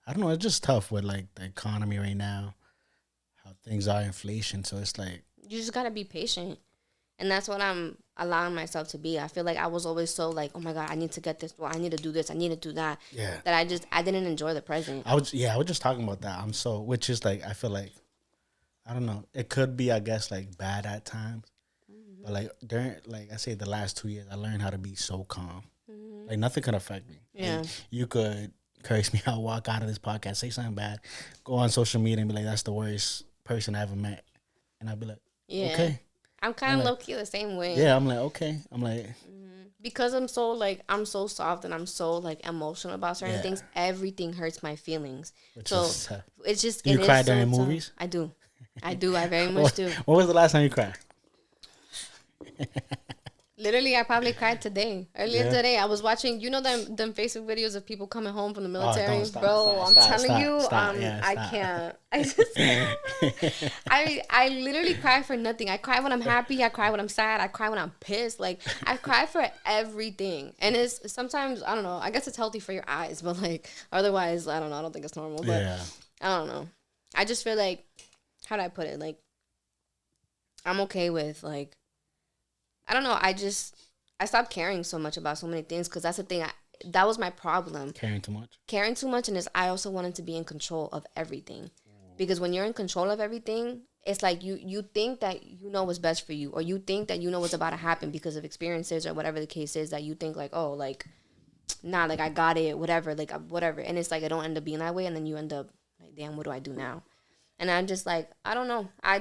I don't know, it's just tough with like the economy right now, how things are, inflation. So it's like you just gotta be patient. And that's what I'm allowing myself to be. I feel like I was always so like, oh my God, I need to get this. Well, I need to do this. I need to do that. Yeah. That I didn't enjoy the present. I was just talking about that. Which is like, I feel like, I don't know. It could be, I guess, like bad at times. Mm-hmm. But like during, like I say, the last 2 years, I learned how to be so calm. Mm-hmm. Like nothing could affect me. Yeah. Like, you could curse me out, walk out of this podcast, say something bad, go on social media and be like, that's the worst person I ever met. And I'd be like, okay. I'm kind of low key the same way. Yeah, I'm like, okay. I'm like, because I'm so soft and I'm so like emotional about certain things. Everything hurts my feelings. So it's just. You cry during movies? I do. I very much do. When was the last time you cried? Literally, I probably cried today. Earlier Yeah. today, I was watching. You know them Facebook videos of people coming home from the Oh, military, don't stop, bro. stop, I'm stop, telling stop, you, stop. Yeah, I stop. can't. I just can't. I literally cry for nothing. I cry when I'm happy. I cry when I'm sad. I cry when I'm pissed. Like I cry for everything, and it's sometimes I don't know. I guess it's healthy for your eyes, but like otherwise, I don't know. I don't think it's normal, but Yeah. I don't know. I just feel like how do I put it? Like I'm okay with like I don't know. I stopped caring so much about so many things because that's the thing. That was my problem. Caring too much. Caring too much, and is I also wanted to be in control of everything, because when you're in control of everything, it's like you think that you know what's best for you, or you think that you know what's about to happen because of experiences or whatever the case is. That you think like, oh, like nah, like I got it, whatever, like whatever, and it's like it don't end up being that way, and then you end up like, damn, what do I do now? And I'm just like, I don't know. I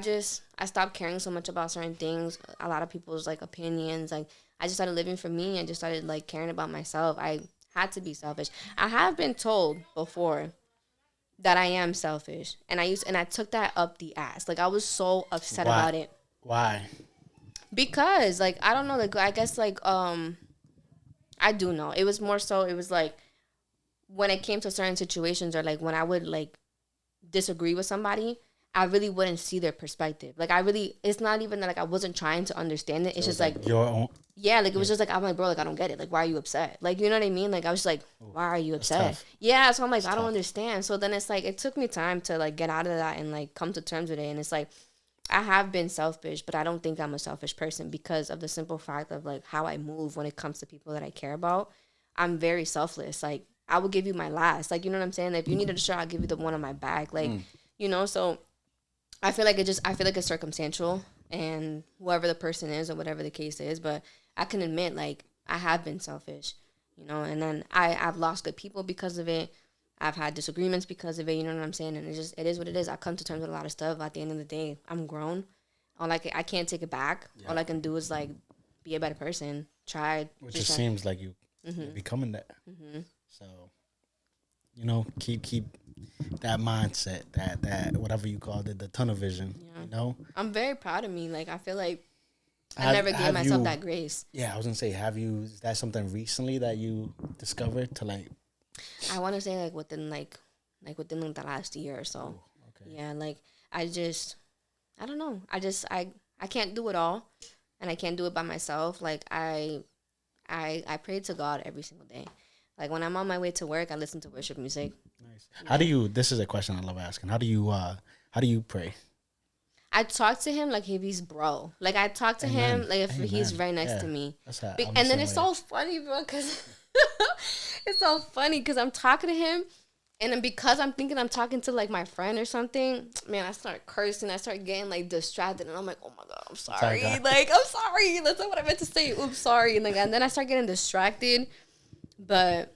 stopped caring so much about certain things, a lot of people's like opinions. Like I just started living for me and just started like caring about myself. I had to be selfish. I have been told before that I am selfish, and I took that up the ass. Like I was so upset Why? about it Why? because like I don't know. Like I guess like I do know. It was more so. It was like when it came to certain situations, or like when I would like disagree with somebody, I really wouldn't see their perspective. Like I really, it's not even that like I wasn't trying to understand it. It's So just like, your own. yeah, like it was just like I'm like, bro, like I don't get it. Like why are you upset? Like you know what I mean? Like I was just like, why are you upset? Tough. Yeah, so I'm like, It's I don't tough. understand. So then it's like it took me time to like get out of that and like come to terms with it. And it's like I have been selfish, but I don't think I'm a selfish person because of the simple fact of like how I move when it comes to people that I care about. I'm very selfless. Like I will give you my last. Like you know what I'm saying? Like, if you needed a shirt, I'll give you the one on my back. Like, you know, so I feel like it's circumstantial and whoever the person is or whatever the case is, but I can admit like I have been selfish, you know, and then I've lost good people because of it. I've had disagreements because of it, you know what I'm saying? And it is what it is. I come to terms with a lot of stuff. At the end of the day, I'm grown. I can't take it back. Yeah. All I can do is like be a better person. Try Which just it seems like you're becoming that. So, keep that mindset, that whatever you called it, the tunnel vision. Yeah. You know. I'm very proud of me. Like I feel like I Have- never gave have myself you- that grace. Yeah, I was gonna say, is that something recently that you discovered to like? I want to say like within like the last year or so. Oh, okay. Yeah, like I don't know. I can't do it all, and I can't do it by myself. Like I pray to God every single day. Like when I'm on my way to work, I listen to worship music. Nice. How do you? This is a question I love asking. How do you pray? I talk to him like if he's bro. Like I talk to Amen. him like if he's Amen. right next Yeah. to me. That's how. Be- I'm the and then same it's way. so funny, bro, because it's so funny because I'm talking to him, and then because I'm thinking I'm talking to like my friend or something, man, I start cursing. I start getting like distracted, and I'm like, oh my god, I'm sorry. God. Like I'm sorry. That's not what I meant to say. Oops, sorry. And then I start getting distracted, but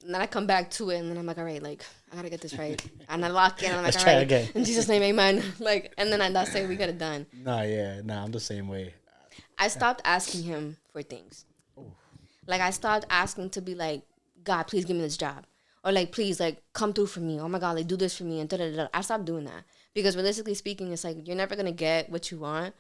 then I come back to it, and then I'm like, all right, like I gotta get this right. And I lock in, and I'm like, Let's all try right, again. in Jesus' name, amen. Like, and then that's it. We got it done. Nah, I'm the same way. I stopped asking him for things. Like I stopped asking to be like, God, please give me this job, or like, please, like, come through for me. Oh my God, like, do this for me, and da da da. I stopped doing that because realistically speaking, it's like you're never gonna get what you want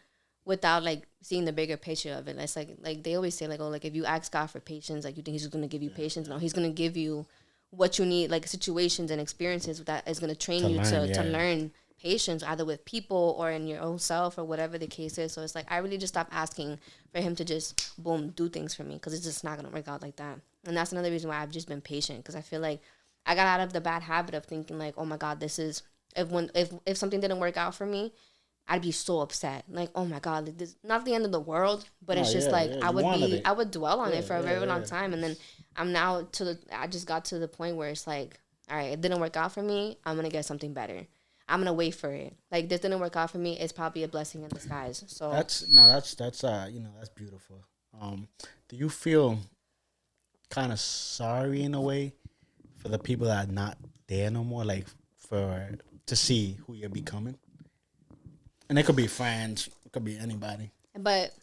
without like seeing the bigger picture of it. It's like they always say like, oh, like if you ask God for patience, like you think He's gonna give you patience. No, He's gonna give you what you need, like situations and experiences that is gonna train you to learn patience, either with people or in your own self or whatever the case is. So it's like I really just stopped asking for him to just boom do things for me because it's just not gonna work out like that. And that's another reason why I've just been patient because I feel like I got out of the bad habit of thinking like, oh my God, this is if something didn't work out for me, I'd be so upset. Like, oh my God, like this not the end of the world, but it's just like I would dwell on it for a very long yeah. time, and then I just got to the point where it's like, all right, it didn't work out for me. I'm gonna get something better. I'm gonna wait for it. Like this didn't work out for me. It's probably a blessing in disguise. So That's beautiful. Do you feel kind of sorry in a way for the people that are not there no more, like to see who you're becoming? And it could be friends, it could be anybody. But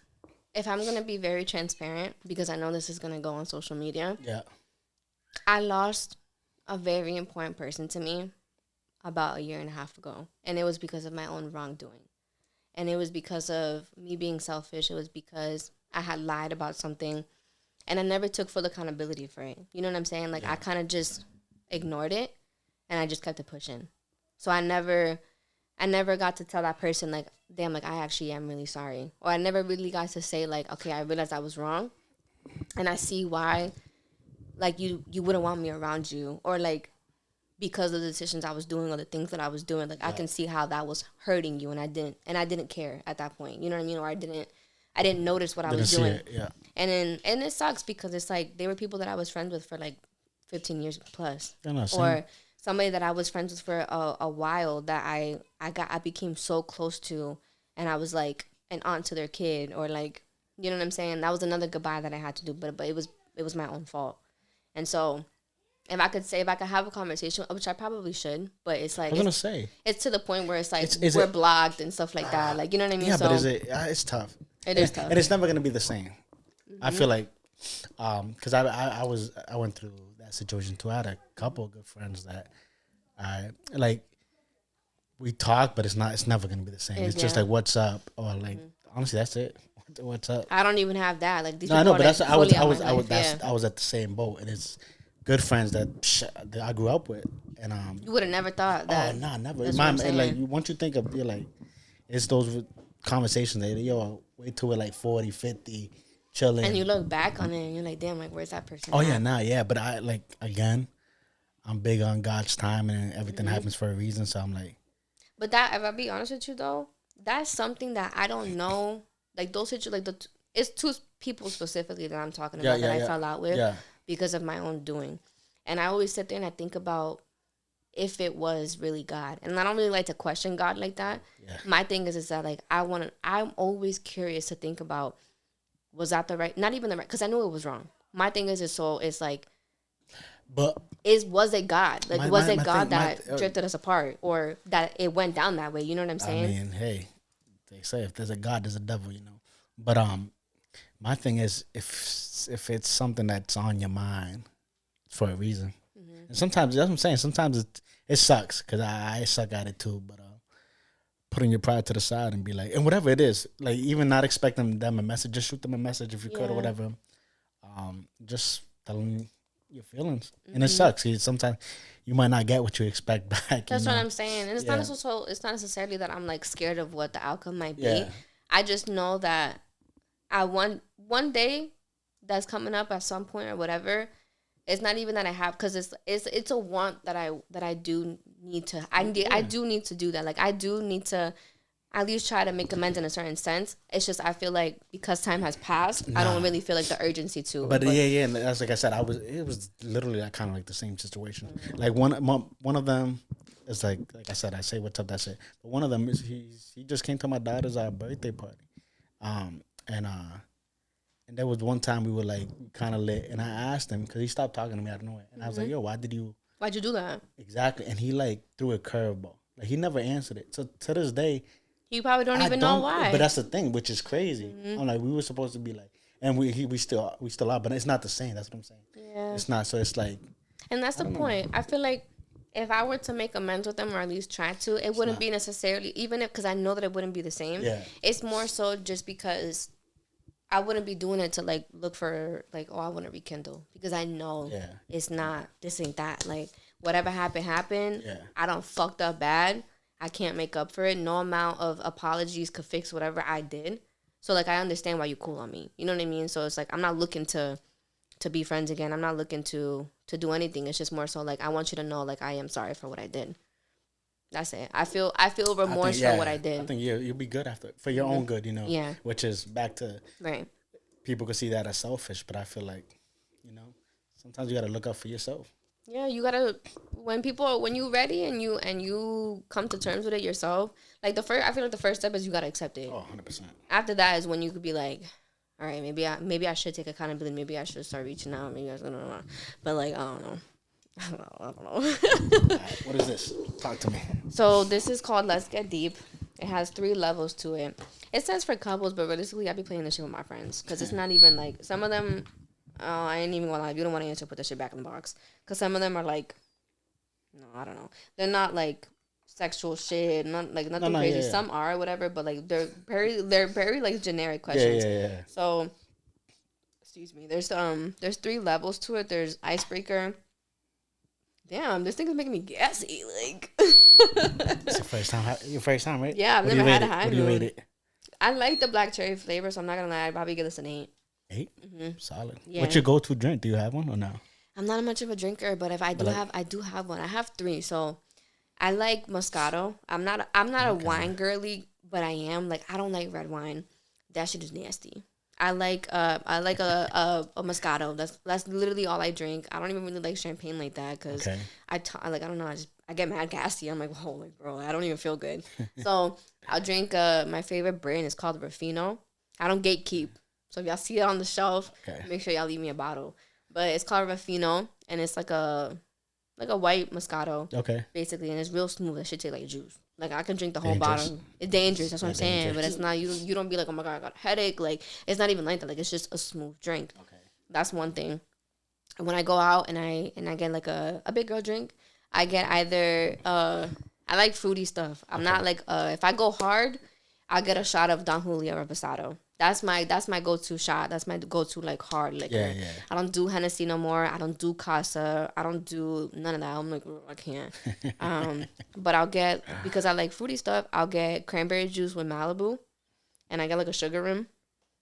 if I'm gonna be very transparent, because I know this is gonna go on social media, Yeah. I lost a very important person to me about a year and a half ago, and it was because of my own wrongdoing, and it was because of me being selfish. It was because I had lied about something, and I never took full accountability for it. You know what I'm saying? Like, I kind of just ignored it, and I just kept it pushing. So I never got to tell that person, like, damn, like, I actually am really sorry. Or I never really got to say, like, okay, I realized I was wrong, and I see why, like, you wouldn't want me around you. Or, like, because of the decisions I was doing or the things that I was doing, like, I can see how that was hurting you, and I didn't care at that point. You know what I mean? Or I didn't notice what I Didn't was see doing. it. Yeah. And it sucks because it's like they were people that I was friends with for like 15 years plus, Yeah, no, same. or somebody that I was friends with for a while that I became so close to, and I was like an aunt to their kid, or like, you know what I'm saying. That was another goodbye that I had to do, but it was my own fault. And so if I could have a conversation, which I probably should, but it's I like was gonna say. it's to the point where it's like Is we're it? blocked and stuff like that. Like, you know what I mean? Yeah, So but is it? It's tough. it is tough. And it's never gonna be the same. I feel like, because I went through that situation too. I had a couple of good friends that I like. We talk, but it's never gonna be the same. It's just Yeah. like what's up, or like honestly, that's it. What's up? I don't even have that. Like, these No, I people know, but are, like, that's fully out my life. I was at the same boat, and it's good friends that I grew up with, and You would have never thought that. oh no, never. That's what I'm And like saying. once you think of, you're like, it's those conversations that wait till we're like 40, 50, chilling. And you look back on it and you're like, damn, like, where's that person? Oh at? yeah, nah, yeah. But I like again, I'm big on God's time and everything happens for a reason. So I'm like, But that, if I be honest with you though, that's something that I don't know. Like, those situations, like, it's two people specifically that I'm talking about that I fell out with yeah, because of my own doing. And I always sit there and I think about if it was really God. And I don't really like to question God like that. yeah. My thing is that, like, I'm always curious to think about, was that the right, not even the right, because I knew it was wrong. My thing is so it's like, But was it God? Like, My- was my- it my God thing- my- that drifted us apart, or that it went down that way? You know what I'm I saying? mean, hey, they say if there's a God, there's a devil, you know. But my thing is if it's something that's on your mind for a reason, and sometimes that's what I'm saying. Sometimes it sucks because I suck at it too. But putting your pride to the side and be like, and whatever it is, like even not expecting them a message, just shoot them a message if you could or whatever. Just tell them your feelings, and it sucks. Sometimes you might not get what you expect back. That's you know? what I'm saying. And it's not necessarily that I'm like scared of what the outcome might be. Yeah. I just know that I want one day that's coming up at some point or whatever. It's not even that I have, because it's a want that I do need to. I do need to do that. Like, I do need to at least try to make amends in a certain sense. It's just I feel like because time has passed, I don't really feel like the urgency to. But yeah, and that's like I said, it was literally like kind of like the same situation. Like one of them is like I said, I say what's up, that's it. But one of them is he just came to my daughter's birthday party, and there was one time we were like kind of lit, and I asked him because he stopped talking to me out of nowhere, and I was like, yo, Why'd you do that? exactly? And he like threw a curveball, like he never answered it. So to this day, You probably don't even know why. but that's the thing, which is crazy. I'm like, we were supposed to be like, and we still are, but it's not the same. That's what I'm saying. Yeah. It's not. So it's like, And that's the point. I feel like if I were to make amends with them, or at least try to, it wouldn't be necessarily, even if, because I know that it wouldn't be the same. Yeah. It's more so just because I wouldn't be doing it to like look for like, oh, I want to rekindle, because I know it's not, this ain't that. Like, whatever happened. Yeah. I don't fucked up bad. I can't make up for it. No amount of apologies could fix whatever I did. So like, I understand why you cool on me. You know what I mean? So it's like, I'm not looking to be friends again. I'm not looking to do anything. It's just more so like, I want you to know, like, I am sorry for what I did. That's it. I feel remorse for what I did. I think you'll be good after, for your own good, you know. Yeah. Which is back to, Right. people could see that as selfish, but I feel like, you know, sometimes you got to look out for yourself. Yeah, you gotta, when you ready and you come to terms with it yourself. Like, I feel like the first step is you gotta accept it. Oh, 100%. After that is when you could be like, all right, maybe I should take accountability. Maybe I should start reaching out. Maybe I don't know. But like, I don't know. I don't know. All right, what is this? Talk to me. So this is called Let's Get Deep. It has 3 levels to it. It says for couples, but realistically, I be playing this shit with my friends, because it's not even like, some of them. I ain't even gonna lie. If you don't want to answer, put that shit back in the box. Because some of them are like, no, I don't know. They're not like sexual shit, not like No, nothing no, crazy. yeah, yeah. Some are whatever, but like they're very like generic Yeah, questions. yeah, yeah. So, excuse me. There's 3 levels to it. There's icebreaker. Damn, this thing is making me gassy. Like, It's your first time. Your first time, right? yeah, I've What do you never had rate a it? high What do you rate moon. it? I like the black cherry flavor, so I'm not gonna lie. I'd probably give this an 8. 8. Mm-hmm. Solid. Yeah. What's your go-to drink? Do you have one or no? I'm not much of a drinker, but if I But do like, have, I do have one. I have 3. So I like Moscato. I'm not a Okay. wine girly, but I am. Like, I don't like red wine. That shit is nasty. I like a Moscato. That's literally all I drink. I don't even really like champagne like that because okay. I don't know. I get mad gassy. I'm like, oh, like, bro, I don't even feel good. So I'll drink. My favorite brand is called Ruffino. I don't gatekeep. So if y'all see it on the shelf, Okay. make sure y'all leave me a bottle. But it's called Ruffino, and it's like a white Moscato, Okay. basically, and it's real smooth. That shit tastes like juice. Like, I can drink the whole Dangerous. bottle. It's dangerous. That's what Yeah, I'm saying. dangerous. But it's not. You don't be like, oh my god, I got a headache. Like, it's not even like that. Like, it's just a smooth drink. Okay. That's one thing. And when I go out and I get like a big girl drink, I get either I like fruity stuff. I'm not like if I go hard, I'll get a shot of Don Julio Reposado. That's my go-to shot. That's my go-to like hard liquor. Yeah, yeah. I don't do Hennessy no more. I don't do Casa. I don't do none of that. I'm like, I can't. But I'll get, because I like fruity stuff, I'll get cranberry juice with Malibu, and I get like a sugar rim.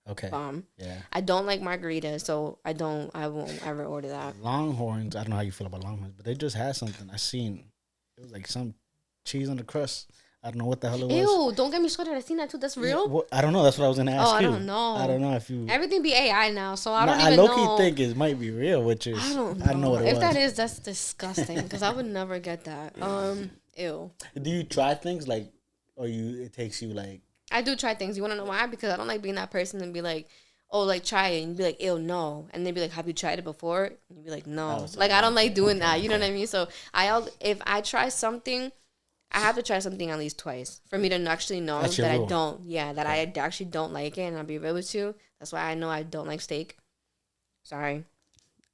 Okay. Yeah. I don't like margaritas, so I won't ever order that. Longhorns. I don't know how you feel about Longhorns, but they just had something. I seen it was like some cheese on the crust. I don't know what the hell it was. Ew, don't get me started. I seen that too. That's real? Yeah, well, I don't know. That's what I was gonna ask I you. don't know. I don't know if you. Everything be AI now, so I don't I even low-key know. think it might be real, which is I don't know what it if was. that is. That's disgusting because I would never get that. Ew. Do you try things like, or it takes you like? I do try things. You want to know why? Because I don't like being that person and be like, oh, like, try it. And be like, ew, no. And they'd be like, have you tried it before? And you'd be like, no. Like, I don't like doing that. You know what I mean? So, if I try something, I have to try something at least twice for me to actually know That's your that rule. I don't. Yeah, that I actually don't like it. And I'll be real with you. That's why I know I don't like steak. Sorry.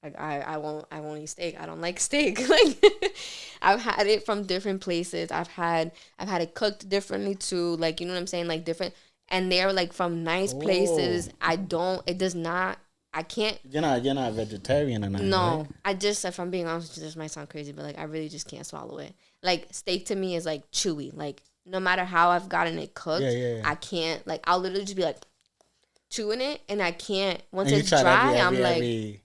Like, I won't eat steak. I don't like steak. Like, I've had it from different places. I've had it cooked differently too. Like, you know what I'm saying? Like, different. And they're like from nice places. I can't. You're not vegetarian or nothing, No, right? I just, if I'm being honest with you, this might sound crazy, but like I really just can't swallow it. Like, steak to me is like chewy. Like, no matter how I've gotten it cooked, Yeah. I can't. Like, I'll literally just be like chewing it, and I can't. Once And you it's tried dry, I'm like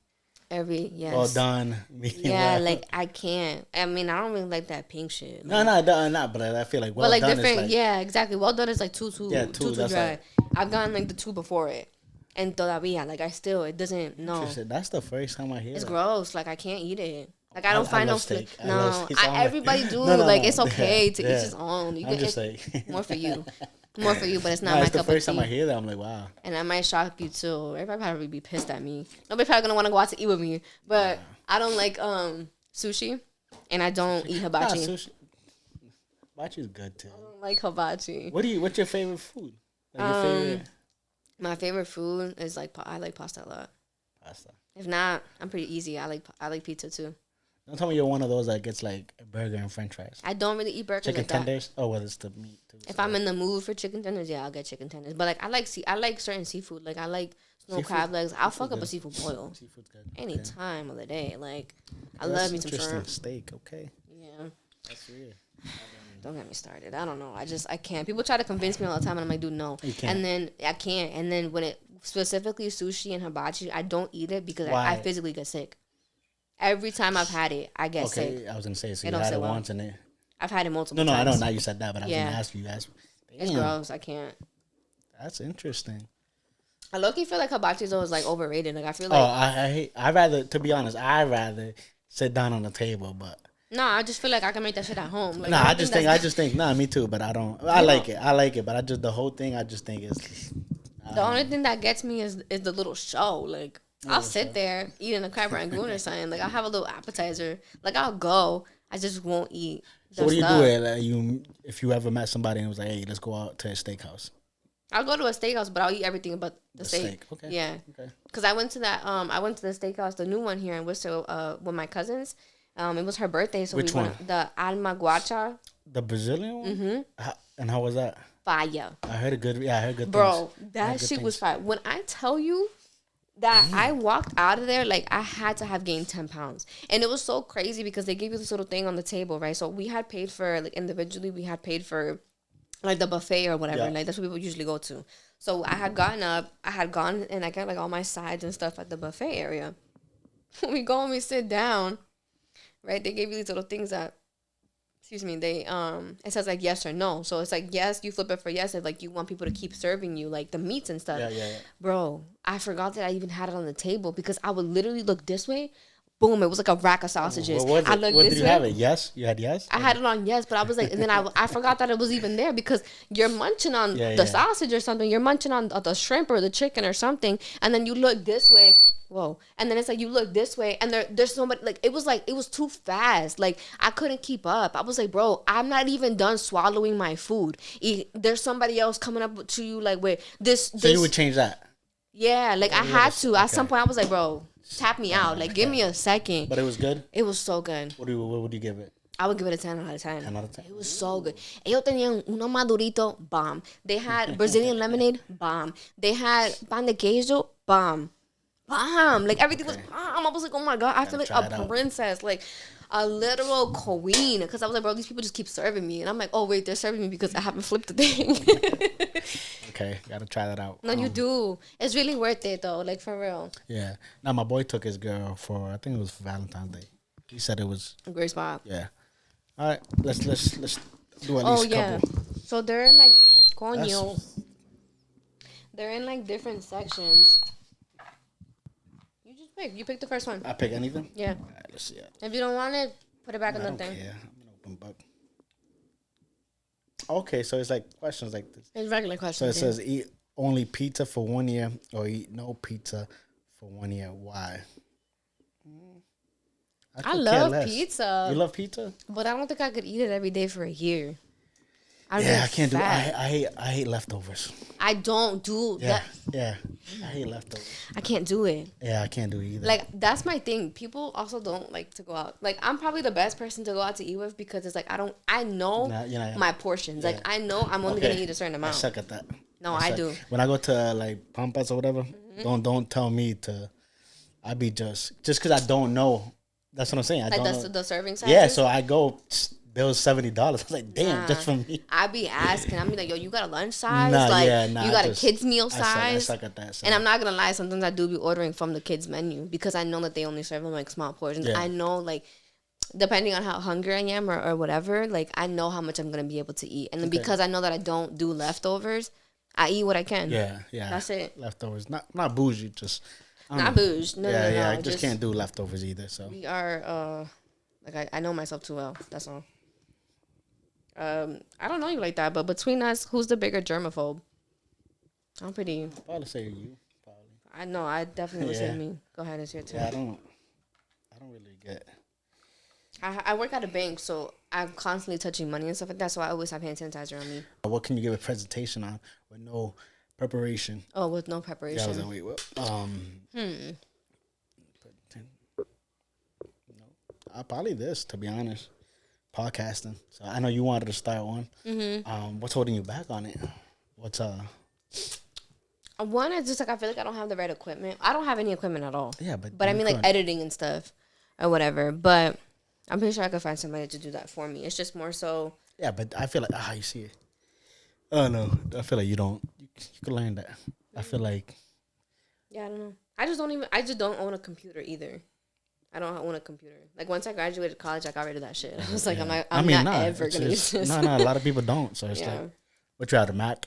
every yes. well done. medium Yeah, well. like I can't. I mean, I don't really like that pink shit. No, not. But I feel like well but like done different, is like, yeah, exactly. Well done is like too two, that's dry. like- I've gotten like the 2 before it, and todavía, like it doesn't. No, Interesting. That's the first time I hear. it's that. gross. Like I can't eat it. Like I don't find no love steak. I No, love steak. So I'm like- everybody do. No, like no. it's okay Yeah, to yeah. each his own. You I'm can, just saying. more for you, but it's not No, my it's the cup first of time I tea. hear that. I'm like, wow. And that might shock you too. Everybody probably be pissed at me. Nobody's probably gonna want to go out to eat with me. But I don't like sushi, and I don't eat hibachi. Sushi. Hibachi is good too. I don't like hibachi. What's your favorite food? Like your favorite My favorite food is like I like pasta a lot. pasta. If not, I'm pretty easy. I like pizza too. Don't tell me you're one of those that gets like a burger and French fries. I don't really eat burgers Chicken like that. tenders. Oh, well, it's the meat too. If I'm in the mood for chicken tenders, yeah, I'll get chicken tenders. But like I like certain seafood. Like I like snow Seafood- crab legs. I'll seafood fuck up good. a seafood boil Seafood's good. any Okay. time of the day. Like I That's love me some interesting. shrimp. Steak. Okay. Yeah, That's weird. don't get me started. I don't know. I can't. People try to convince me all the time, and I'm like, dude, no. You can't. And then I can't. And then when it specifically sushi and hibachi, I don't eat it because Why? I physically get sick. Every time I've had it, I get sick. Okay, I was gonna say so. It You don't had sit it well. once and it. I've had it multiple No, times. I know. Now you said that, but I was Yeah. gonna ask you. It's Damn, gross. I can't. that's interesting. I low-key feel like hibachi is always like overrated. Like I feel Oh, like I hate. I rather, to be honest, I rather sit down on the table, but. no, I just feel like I can make that shit at home. Like, Nah, don't I just think, that's- nah, me too, but I don't. I like it, but the whole thing, I just think is. the only thing that gets me is the little show. Like I'll sit there eating a crab rangoon or something. Like I'll have a little appetizer. Like I'll go. I just won't eat. So what do you do? Like, if you ever met somebody and was like, "Hey, let's go out to a steakhouse." I'll go to a steakhouse, but I'll eat everything but the steak. Okay. Yeah. Okay. Because I went to the steakhouse, the new one here in Worcester, with my cousins. It was her birthday, so Which we went one? the Alma Guacha. The Brazilian one? And how was that? Fire. I heard a good. Yeah, I heard good Bro, things. that shit was fire. When I tell you that I walked out of there, like, I had to have gained 10 pounds. And it was so crazy because they gave you this little thing on the table, right? So we had paid for, like, individually, we had paid for, like, the buffet or whatever. Yeah. Like, that's what people usually go to. So I had gotten up, I had gone, and I got, like, all my sides and stuff at the buffet area. When we go and we sit down, right, they gave you these little things that, excuse me, they it says like yes or no. So it's like yes, you flip it for yes if like you want people to keep serving you like the meats and stuff. Yeah. Bro, I forgot that I even had it on the table because I would literally look this way. Boom, it was like a rack of sausages. What was it? I looked What this did you way. have it? Yes? You had yes? I had it on yes, but I was like, and then I forgot that it was even there because you're munching on the sausage or something. You're munching on the shrimp or the chicken or something, and then you look this way. Whoa. And then it's like you look this way and there's so much, like it was too fast. Like I couldn't keep up. I was like, bro, I'm not even done swallowing my food. There's somebody else coming up to you like with this. So you would change that? Yeah, like I had to. At some point I was like, bro, tap me out. Like give me a second. But it was good? It was so good. What would you give it? I would give it a 10 out of 10. 10 out of 10. It was so good. Ellos tenían uno madurito, bomb. They had Brazilian lemonade, bomb. They had pan de queijo, bomb. Bomb. Like everything was bomb. I was like, oh my God, I feel like a princess, like a literal queen. Because I was like, bro, these people just keep serving me. And I'm like, oh wait, they're serving me because I haven't flipped the thing. Okay, gotta try that out. No, you do. It's really worth it though, like for real. Yeah. Now my boy took his girl for, I think it was for Valentine's Day. He said it was a great spot. Yeah. All right, let's do at least a couple. So they're in like coño. They're in like different sections. You pick the first one. I pick anything? Yeah. All right, let's see it. If you don't want it, put it back in the thing. Yeah, I'm an open book. Okay, so it's like questions like this. It's regular questions. So it says eat only pizza for 1 year or eat no pizza for 1 year. Why? I love pizza. You love pizza? But I don't think I could eat it every day for a year. I can't do it. I hate leftovers. I don't do that. Yeah, I hate leftovers. I can't do it. Yeah, I can't do it either. Like, that's my thing. People also don't like to go out. Like, I'm probably the best person to go out to eat with because it's like, I know my portions. Yeah. Like, I know I'm only going to eat a certain amount. I suck at that. No, I do. When I go to, like, Pampas or whatever, don't tell me to, I be just because I don't know. That's what I'm saying. I don't know. The serving size? Yeah, so I go... Bill $70. I was like, damn, just for me. I be asking. I'm like, yo, you got a lunch size? You got a kids meal size? I suck at that. So. And I'm not gonna lie, sometimes I do be ordering from the kids menu because I know that they only serve them like small portions. Yeah. I know like depending on how hungry I am or whatever, like I know how much I'm gonna be able to eat. And then because I know that I don't do leftovers, I eat what I can. Yeah. That's it. Leftovers. Not bougie, just not bougie. No. I just can't do leftovers either. So we are like I know myself too well. That's all. I don't know you like that, but between us, who's the bigger germaphobe? I'm pretty. I'd probably say you. Probably. I know. I definitely would say me. Go ahead, it's your turn. Yeah, I don't really get. I work at a bank, so I'm constantly touching money and stuff like that. So I always have hand sanitizer on me. What can you give a presentation on with no preparation? Oh, with no preparation. Yeah, I was like, wait, what? No, probably this, to be honest. Podcasting. So I know you wanted to start one. Mm-hmm. What's holding you back on it? What's One is just like I feel like I don't have the right equipment. I don't have any equipment at all. Yeah, but I mean like editing and stuff or whatever. But I'm pretty sure I could find somebody to do that for me. It's just more so. Yeah, but I feel like you see it. Oh no, I feel like you don't. You could learn that. I feel like. Yeah, I don't know. I just don't own a computer either. I don't own a computer. Like once I graduated college, I got rid of that shit. I was like, I'm not ever gonna use this. No, a lot of people don't. So it's like, what you had a Mac?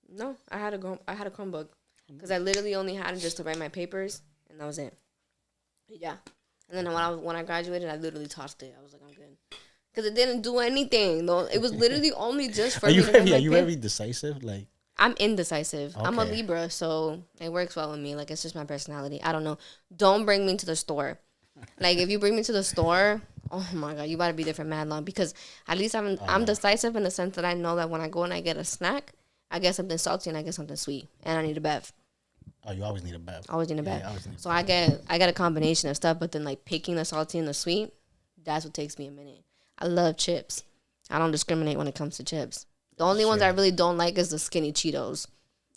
No, I had a Chromebook because I literally only had it just to write my papers, and that was it. Yeah, and then when I graduated, I literally tossed it. I was like, I'm good because it didn't do anything. Though it was literally only just for. Are you very decisive? Like. I'm indecisive. Okay. I'm a Libra, so it works well with me. Like, it's just my personality. I don't know. Don't bring me to the store. Like, if you bring me to the store, oh, my God, you better be there for mad long. Because at least I'm decisive in the sense that I know that when I go and I get a snack, I get something salty and I get something sweet. And I need a bev. Oh, you always need a bev. Always need a bev. So I get a combination of stuff, but then, like, picking the salty and the sweet, that's what takes me a minute. I love chips. I don't discriminate when it comes to chips. The only ones I really don't like is the skinny Cheetos,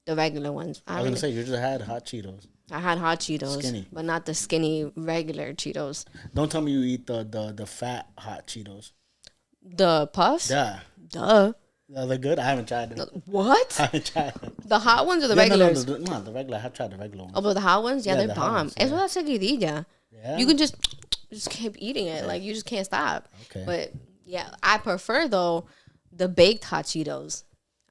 the regular ones. I was gonna say you just had hot Cheetos. I had hot Cheetos, Skinny. but not the skinny regular Cheetos. Don't tell me you eat the fat hot Cheetos. The puffs? Yeah. Duh. Are they good? I haven't tried them. What? I haven't tried them. The hot ones or the Yeah, regulars? No, the regular. I have tried the regular ones. Oh, but the hot ones? Yeah, Yeah, they're the hot bomb. ones, yeah. It's what seguidilla. Yeah. You can just keep eating it. Like, you just can't stop. Okay. But, yeah, I prefer, though, the baked hot Cheetos.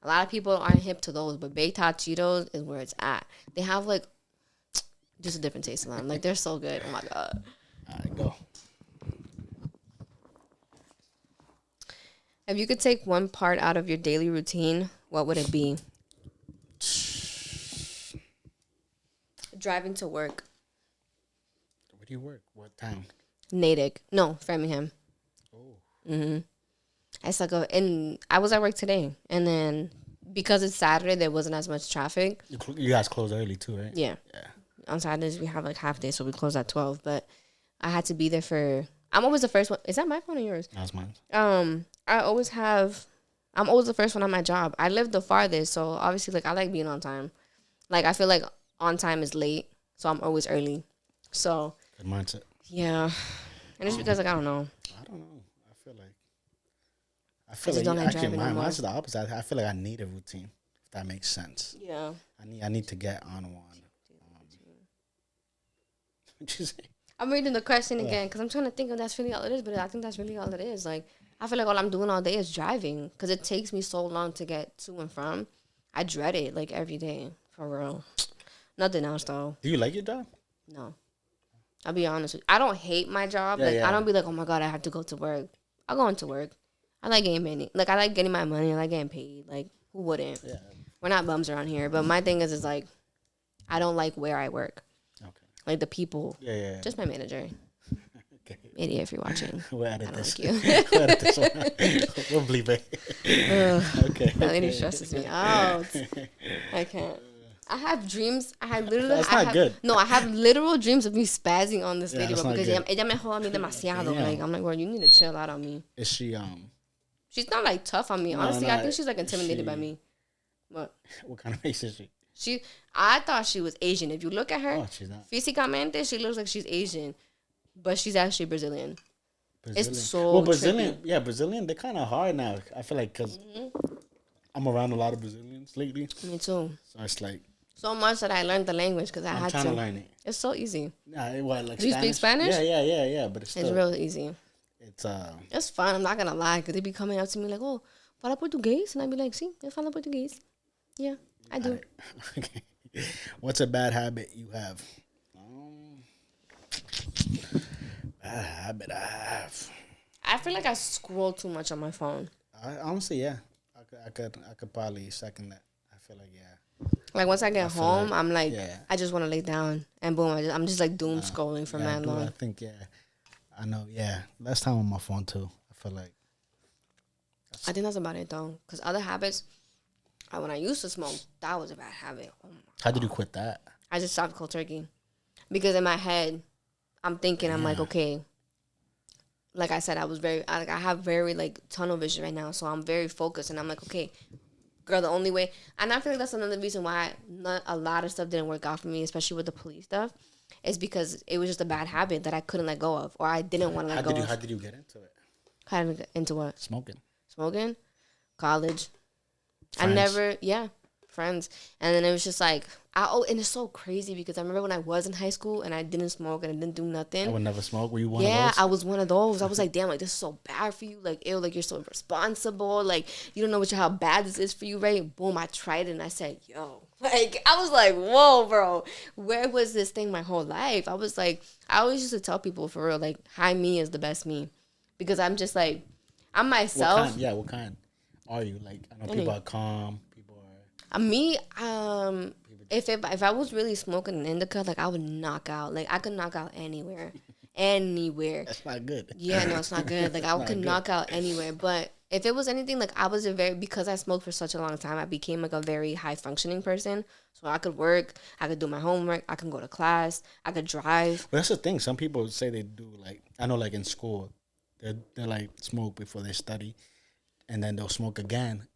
A lot of people aren't hip to those, but baked hot Cheetos is where it's at. They have, like, just a different taste in them. Like, they're so good. Oh, my God. All right, go. If you could take one part out of your daily routine, what would it be? Driving to work. Where do you work? What town? Natick. No, Framingham. Oh. I was at work today, and then because it's Saturday, there wasn't as much traffic. You guys close early too, right? Yeah. Yeah. On Saturdays we have like half day, so we close at 12. But I had to be there for. I'm always the first one. Is that my phone or yours? That's mine. I'm always the first one on my job. I live the farthest, so obviously like I like being on time. Like I feel like on time is late, so I'm always early. So Good mindset. yeah, and it's because like I don't know. I don't know. I just feel don't like like actually driving no more. mine's the opposite. I feel like I need a routine. If that makes sense. Yeah. I need to get on one. What'd you say? I'm reading the question again because I'm trying to think if that's really all it is, but I think that's really all it is. Like, I feel like all I'm doing all day is driving because it takes me so long to get to and from. I dread it, like, every day, for real. Nothing else, though. Do you like your job? No. I'll be honest with you. I don't hate my job. Yeah, like, yeah. I don't be like, oh, my God, I have to go to work. I'll go into work. I like getting money. Like, I like getting my money. I like getting paid. Like, who wouldn't? Yeah. We're not bums around here. But my thing is like, I don't like where I work. Okay. Like, the people. Yeah. Just my manager. Okay. Idiot if you're watching. We'll edit I don't this. like you. We'll edit this one. We'll bleep it. Okay. That lady stresses me out. I can't. I have dreams. I have literally. That's not good. No, I have literal dreams of me spazzing on this Yeah, lady, that's bro, not because good. ella me joda a mí demasiado. Yeah. Like, I'm like, well, you need to chill out on me. Is she She's not like tough on me. No, Honestly, no, I think she's like intimidated by she- me. But what kind of race is she? I thought she was Asian. If you look at her, Oh, she's not. físicamente, she looks like she's Asian, but she's actually Brazilian. Brazilian. so well, Brazilian. trippy. Yeah, Brazilian. They're kind of hard now. I feel like because I'm around a lot of Brazilians lately, Me too. so it's like So much that I learned the language because I I'm had trying to. to learn it. It's so easy. Nah, what like Do you speak Spanish? Yeah. But it's It's still, real easy. it's It's fun. I'm not gonna lie, cause they be coming up to me like, "Oh, fala português," and I be like, "Sí, eu falo português." Yeah, I do. okay. What's a bad habit you have? Bad habit I have. I feel like I scroll too much on my phone. Honestly, yeah. I could probably second that. I feel like Like once I get feel home, like- I'm like, yeah. I just want to lay down, and boom, I'm just like doom scrolling for yeah, mad I long. think I know. Yeah, last time on my phone too. I feel like I think that's about it though, cause other habits, when I used to smoke, that was a bad habit. Oh my. how did you quit that? I just stopped cold turkey, because in my head, I'm thinking, I'm like, okay. Like I said, I have very like tunnel vision right now, so I'm very focused, and I'm like, okay, girl, the only way, and I feel like that's another reason why not a lot of stuff didn't work out for me, especially with the police stuff, is because it was just a bad habit that I couldn't let go of, or I didn't want to let go of. How did you get into it? How did I get into what? Smoking. Smoking, college. Friends. Friends, and then it was just like, and it's so crazy because I remember when I was in high school and I didn't smoke and I didn't do nothing. I would never smoke. Were you one Yeah, of those? I was one of those. I was like, damn, like this is so bad for you. Like, ew, like you're so irresponsible. Like, you don't know how bad this is for you, right? Boom, I tried it and I said, yo. Like, I was like, whoa, bro. Where was this thing my whole life? I was like, I always used to tell people for real, like, high me is the best me. Because I'm just like, I'm myself. What kind are you? Like, I know people are calm. People are... Me, if I was really smoking an indica, like, I would knock out. Like, I could knock out anywhere. Anywhere. That's not good. Yeah, no, it's not good. Like, I could knock out anywhere. But if it was anything, like, I was because I smoked for such a long time, I became, like, a very high-functioning person. So I could work, I could do my homework, I can go to class, I could drive. But that's the thing. Some people say they do, like, I know, like, in school, they're like, smoke before they study. and then they'll smoke again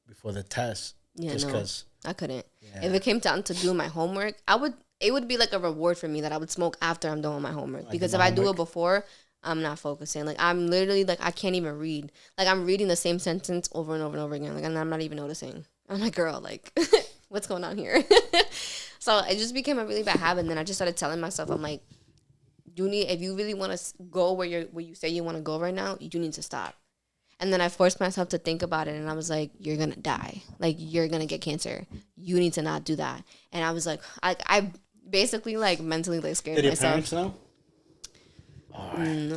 before the test. Yeah, just no, because. I couldn't. Yeah. If it came down to doing my homework, I would. It would be like a reward for me that I would smoke after I'm done with my homework. Because if I do it before, I'm not focusing. Like I'm literally like I can't even read. Like I'm reading the same sentence over and over and over again. Like and I'm not even noticing. I'm like, girl, like what's going on here? So it just became a really bad habit. And then I just started telling myself, I'm like, you need if you really want to go where you say you want to go right now, you need to stop. And then I forced myself to think about it, and I was like, you're gonna die. Like you're gonna get cancer. You need to not do that. And I was like, I basically like mentally like scared Did myself. Did your parents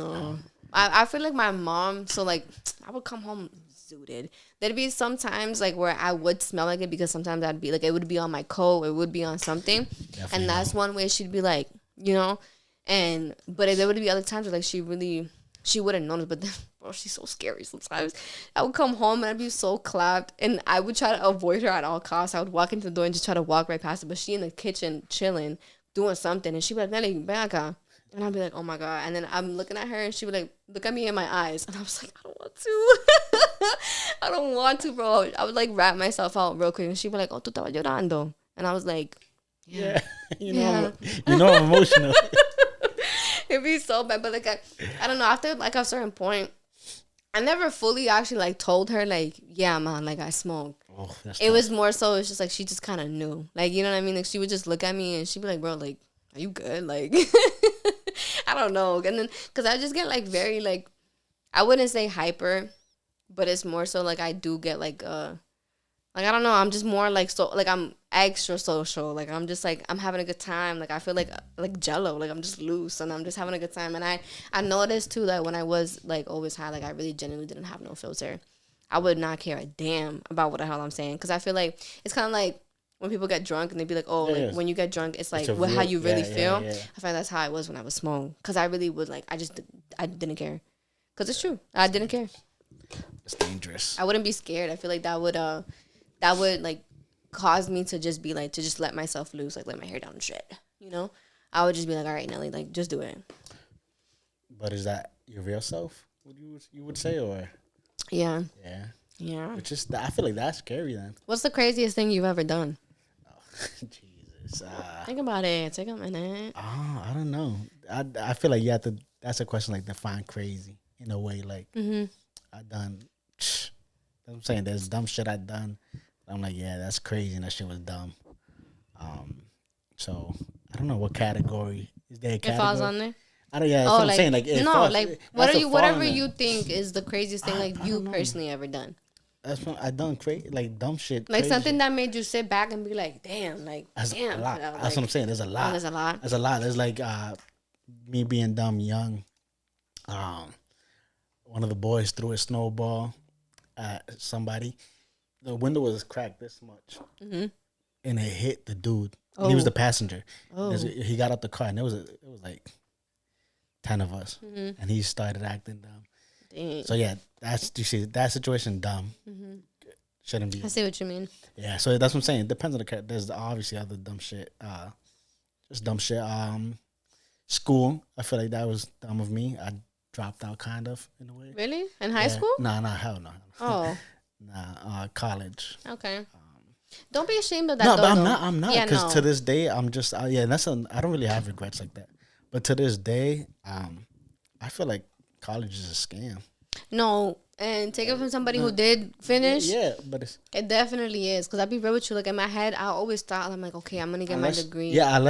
know? No. I feel like my mom, so like I would come home zooted. There'd be sometimes like where I would smell like it because sometimes I'd be like it would be on my coat, it would be on something. Definitely. And that's one way she'd be like, you know, but there would be other times where like she wouldn't notice, but then bro, she's so scary sometimes. I would come home and I'd be so clapped and I would try to avoid her at all costs. I would walk into the door and just try to walk right past her, but she in the kitchen chilling, doing something, and she'd be like, Nelly, back up. And I'd be like, oh my God. And then I'm looking at her and she would like, look at me in my eyes. And I was like, I don't want to. I don't want to, bro. I would like wrap myself out real quick. And she'd be like, oh, tú estabas llorando. And I was like, yeah. you know I'm emotional. It'd be so bad. But like, I don't know. After like a certain point, I never fully actually like told her like, yeah, man, like I smoke. Oh, it was more so, it's just like, she just kind of knew. Like, you know what I mean? Like she would just look at me and she'd be like, bro, like, are you good? Like, I don't know. And then, cause I just get like very like, I wouldn't say hyper, but it's more so like I do get like I don't know. I'm just more like so like I'm extra social. Like I'm just like I'm having a good time. Like I feel like Jello. Like I'm just loose and I'm just having a good time. And I noticed too that when I was like always high, like I really genuinely didn't have no filter. I would not care a damn about what the hell I'm saying, because I feel like it's kind of like when people get drunk and they be like, oh, like when you get drunk, it's like how you really feel. Yeah. I feel like that's how I was when I was small, because I really would like I didn't care, because it's true, I didn't care. It's dangerous. I wouldn't be scared. I feel like that would like cause me to just be like to just let myself loose, like let my hair down and shit. You know, I would just be like, all right, Nelly, like just do it. But is that your real self? What you would say, or? Yeah. Yeah. Yeah. Which is, I feel like that's scary then. What's the craziest thing you've ever done? Oh, Jesus. Think about it. Take a minute. Oh, I don't know. I feel like you have to. That's a question like define crazy in a way. Like I done. That's what I'm saying. There's dumb shit I done. I'm like, yeah, that's crazy, and that shit was dumb. So I don't know what category is there. A category? It falls on there. I don't. Yeah, that's what I'm saying. Like, no, falls, like what are you? Whatever you think is the craziest thing like you personally ever done. That's what I done. Like dumb shit. Like something shit that made you sit back and be like, damn, like that's damn. A lot. Like, that's what I'm saying. There's a lot. There's a lot. There's a lot. There's like me being dumb young. One of the boys threw a snowball at somebody. The window was cracked this much, and it hit the dude. Oh. And he was the passenger. Oh. He got out the car, and it was like 10 of us, and he started acting dumb. Dang. So yeah, you see that situation dumb. Shouldn't be. I see what you mean. Yeah, so that's what I'm saying. It depends on the character. There's obviously other dumb shit. Just dumb shit. School, I feel like that was dumb of me. I dropped out kind of in a way. Really? In high school? Nah, hell no. Oh. Nah, college. Okay. Don't be ashamed of that. No, though, but I'm not. Because to this day, I'm just I don't really have regrets like that. But to this day, I feel like college is a scam. No, and take it from somebody who did finish. Yeah, but it definitely is. Because I'll be real with you. Like in my head, I always thought, I'm like, okay, I'm gonna get my degree. Yeah, and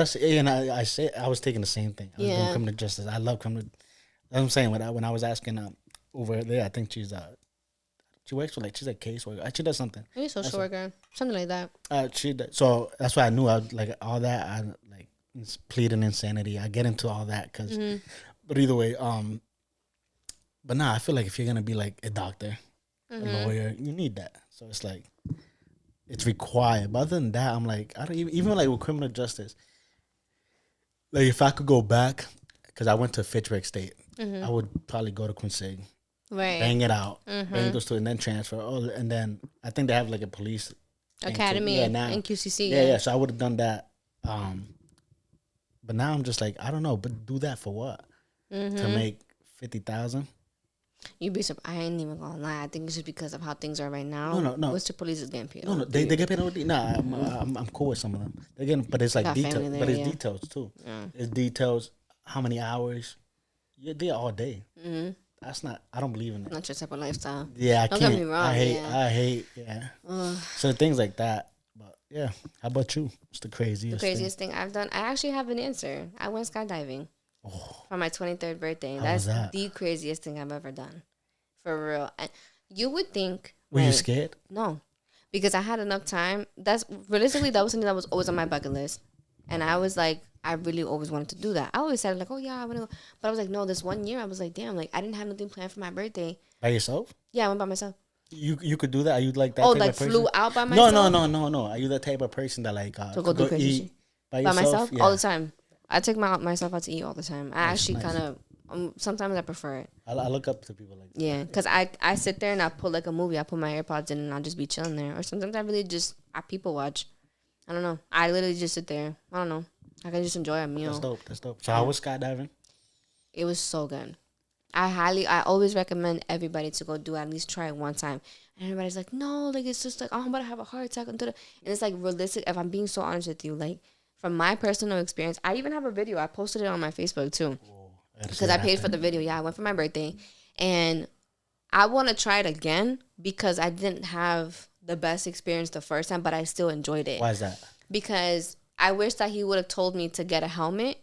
I was taking the same thing. I was doing criminal justice. I love criminal. That's what I'm saying. When I was asking over there, I think she works for she's a caseworker. She does something. Maybe social worker, something like that. So that's why I knew I like all that. I like pleading insanity. I get into all that because, but either way, but nah, I feel like if you're gonna be like a doctor, a lawyer, you need that. So it's like it's required. But other than that, I'm like I don't even like with criminal justice. Like if I could go back, because I went to Fitchburg State, I would probably go to Quincy. Right. Bang it out. Bang those two and then transfer. Oh, and then I think they have like a police academy in QCC. Yeah. So I would have done that. But now I'm just like, I don't know, but do that for what? To make $50,000? You be surprised. I ain't even gonna lie. I think it's just because of how things are right now. No. Worcester police is getting paid. No, they get paid OD. Nah, I'm cool with some of them. They're getting, but it's like Got details. family there, But it's yeah. details too. Yeah. It's details. How many hours? You're there all day. Mm-hmm. That's not. I don't believe in that. Not your type of lifestyle. Yeah, I Don't can't. get me wrong. I hate. Yeah. I hate. Yeah. So things like that. But yeah, how about you? What's the craziest? The craziest thing I've done. I actually have an answer. I went skydiving for my 23rd birthday. How That's was that? the craziest thing I've ever done. For real. And you would think. Were you like, scared? No, because I had enough time. That's realistically that was something that was always on my bucket list, and I was like, I really always wanted to do that. I always said like, oh yeah, I want to go, but I was like, no. This one year, I was like, damn, like I didn't have nothing planned for my birthday. By yourself? Yeah, I went by myself. You could do that? Are you like that? Oh, type like of person? flew out by myself. No. Are you the type of person that like To go do crazy shit? by By yourself? myself Yeah. all the time. I take myself out to eat all the time. I Nice, actually nice. kind of sometimes I prefer it. I look up to people like that. Yeah, because I sit there and I put like a movie. I put my AirPods in and I'll just be chilling there. Or sometimes I really just I people watch. I don't know. I literally just sit there. I don't know. I can just enjoy a meal. That's dope. That's dope. So how was skydiving? It was so good. I always recommend everybody to go do it, at least try it one time. And everybody's like, no, like it's just like, oh, I'm about to have a heart attack. And it's like realistic. If I'm being so honest with you, like from my personal experience, I even have a video. I posted it on my Facebook too. Because I paid for the video. Yeah, I went for my birthday. And I want to try it again because I didn't have the best experience the first time, but I still enjoyed it. Why is that? Because I wish that he would have told me to get a helmet.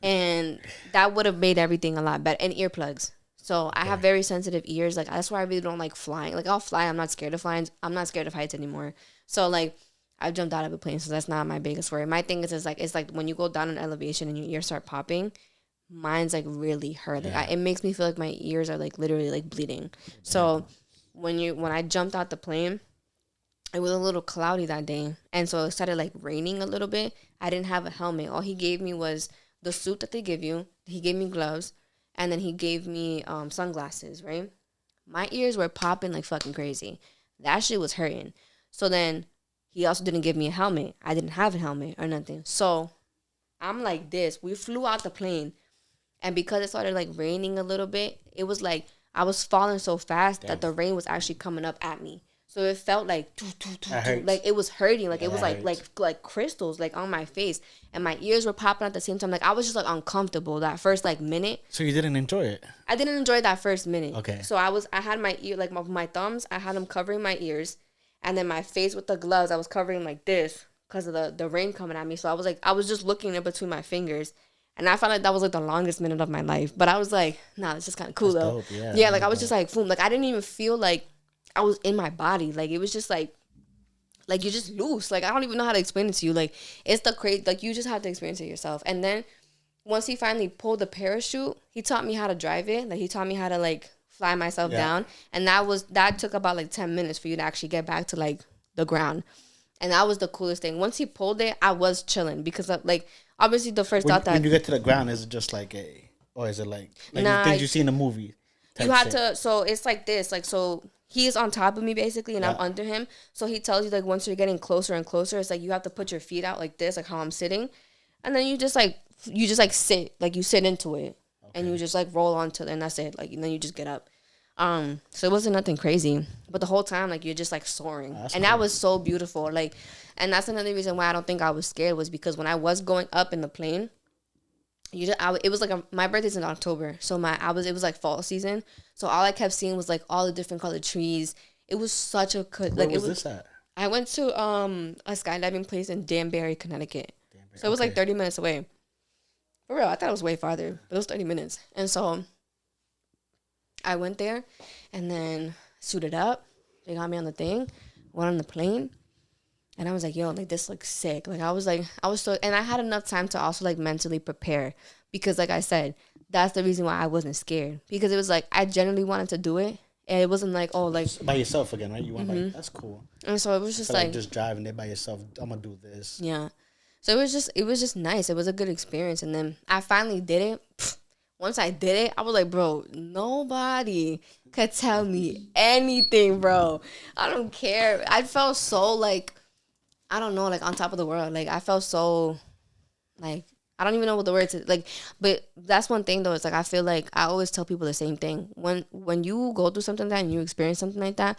And that would have made everything a lot better. And earplugs. So I have very sensitive ears. Like that's why I really don't like flying. Like I'll fly. I'm not scared of flying. I'm not scared of heights anymore. So like I jumped out of a plane. So that's not my biggest worry. My thing is like it's like when you go down an elevation and your ears start popping, mine's like really hurt. Like it makes me feel like my ears are like literally like bleeding. So when I jumped out the plane, it was a little cloudy that day, and so it started like raining a little bit. I didn't have a helmet. All he gave me was the suit that they give you. He gave me gloves, and then he gave me sunglasses. Right, my ears were popping like fucking crazy. That shit was hurting. So then he also didn't give me a helmet. I didn't have a helmet or nothing. So I'm like this. We flew out the plane. And because it started like raining a little bit, it was like I was falling so fast that the rain was actually coming up at me. So it felt like like it was hurting, like it was like crystals like on my face, and my ears were popping at the same time. Like I was just like uncomfortable that first like minute. So you didn't enjoy it? I didn't enjoy that first minute. Okay. So I had my ear like my thumbs. I had them covering my ears, and then my face with the gloves I was covering like this because of the rain coming at me. So I was just looking in between my fingers. And I felt like that was like the longest minute of my life. But I was like, nah, it's just kind of cool though. Dope, yeah, like I was just like, boom. Like I didn't even feel like I was in my body. Like it was just like you're just loose. Like I don't even know how to explain it to you. Like it's the crazy. Like you just have to experience it yourself. And then once he finally pulled the parachute, he taught me how to drive it. Like he taught me how to like fly myself down. And that took about like 10 minutes for you to actually get back to like the ground. And that was the coolest thing. Once he pulled it, I was chilling because of, like obviously the first thought that when you get to the ground, is it just like or is it like the things you see in the movie? You have to. So it's like this. Like so, he is on top of me basically, and I'm under him. So he tells you like once you're getting closer and closer, it's like you have to put your feet out like this, like how I'm sitting, and then you just like sit, like you sit into it, and you just like roll onto it, and that's it. Like and then you just get up. So it wasn't nothing crazy, but the whole time like you're just like soaring, and cool. That was so beautiful. Like, and that's another reason why I don't think I was scared was because when I was going up in the plane, it was like my birthday's in October, so it was like fall season, so all I kept seeing was like all the different colored trees. It was such a good. Where like was it was. This at? I went to a skydiving place in Danbury, Connecticut. So it was like 30 minutes away. For real, I thought it was way farther, but it was 30 minutes, and so. I went there and then suited up. They got me on the thing, went on the plane, and I was like, yo, like this looks sick. Like I was so, and I had enough time to also like mentally prepare because like I said, that's the reason why I wasn't scared because it was like I genuinely wanted to do it. And it wasn't like, oh, like. By yourself again, right? You went by, that's cool. And so it was just like. Just driving there by yourself, I'm going to do this. Yeah. So it was just nice. It was a good experience. And then I finally did it. Once I did it, I was like, bro, nobody could tell me anything, bro. I don't care. I felt so, like, I don't know, like, on top of the world. Like, I felt so, like, I don't even know what the words is. Like, but that's one thing though. It's like I feel like I always tell people the same thing. When you go through something like that and you experience something like that,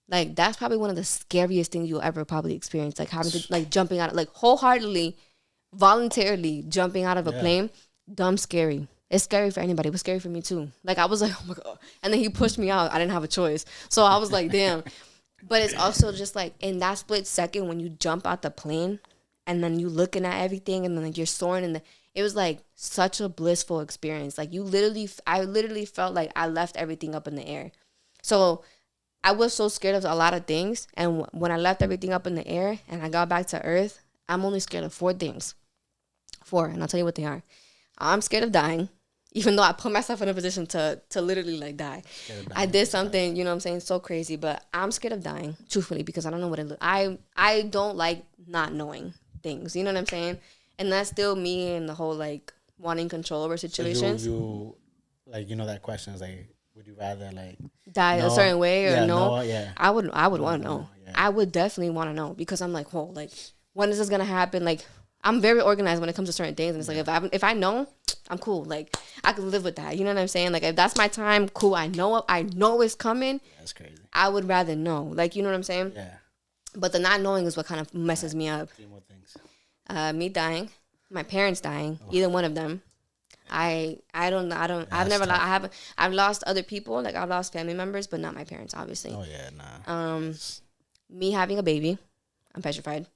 like that's probably one of the scariest things you'll ever probably experience. Like having to like jumping out, like wholeheartedly, voluntarily jumping out of a plane. Dumb scary. It's scary for anybody. It was scary for me too. Like I was like, oh my god. And then he pushed me out. I didn't have a choice. So I was like, damn. But it's also just like in that split second when you jump out the plane and then you looking at everything and then like you're soaring and it was like such a blissful experience. Like I literally felt like I left everything up in the air. So I was so scared of a lot of things. And when I left everything up in the air and I got back to earth, I'm only scared of 4 things. 4. And I'll tell you what they are. I'm scared of dying. Even though I put myself in a position to literally like die. I did something, you know what I'm saying, so crazy. But I'm scared of dying, truthfully, because I don't know what it looks. I don't like not knowing things. You know what I'm saying? And that's still me and the whole like wanting control over situations. So you like, you know, that question is like, would you rather like die a certain way or no? Yeah. I would want to know. Yeah. I would definitely want to know because I'm like, whoa, like when is this gonna happen? Like I'm very organized when it comes to certain things, and it's like if I know, I'm cool. Like I could live with that. You know what I'm saying? Like if that's my time, cool. I know it's coming. That's crazy. I would rather know. Like you know what I'm saying? Yeah. But the not knowing is what kind of messes me up. 3 more things. Me dying, my parents dying, either one of them. I've lost other people, like I've lost family members, but not my parents, obviously. Oh yeah, nah. Me having a baby, I'm petrified,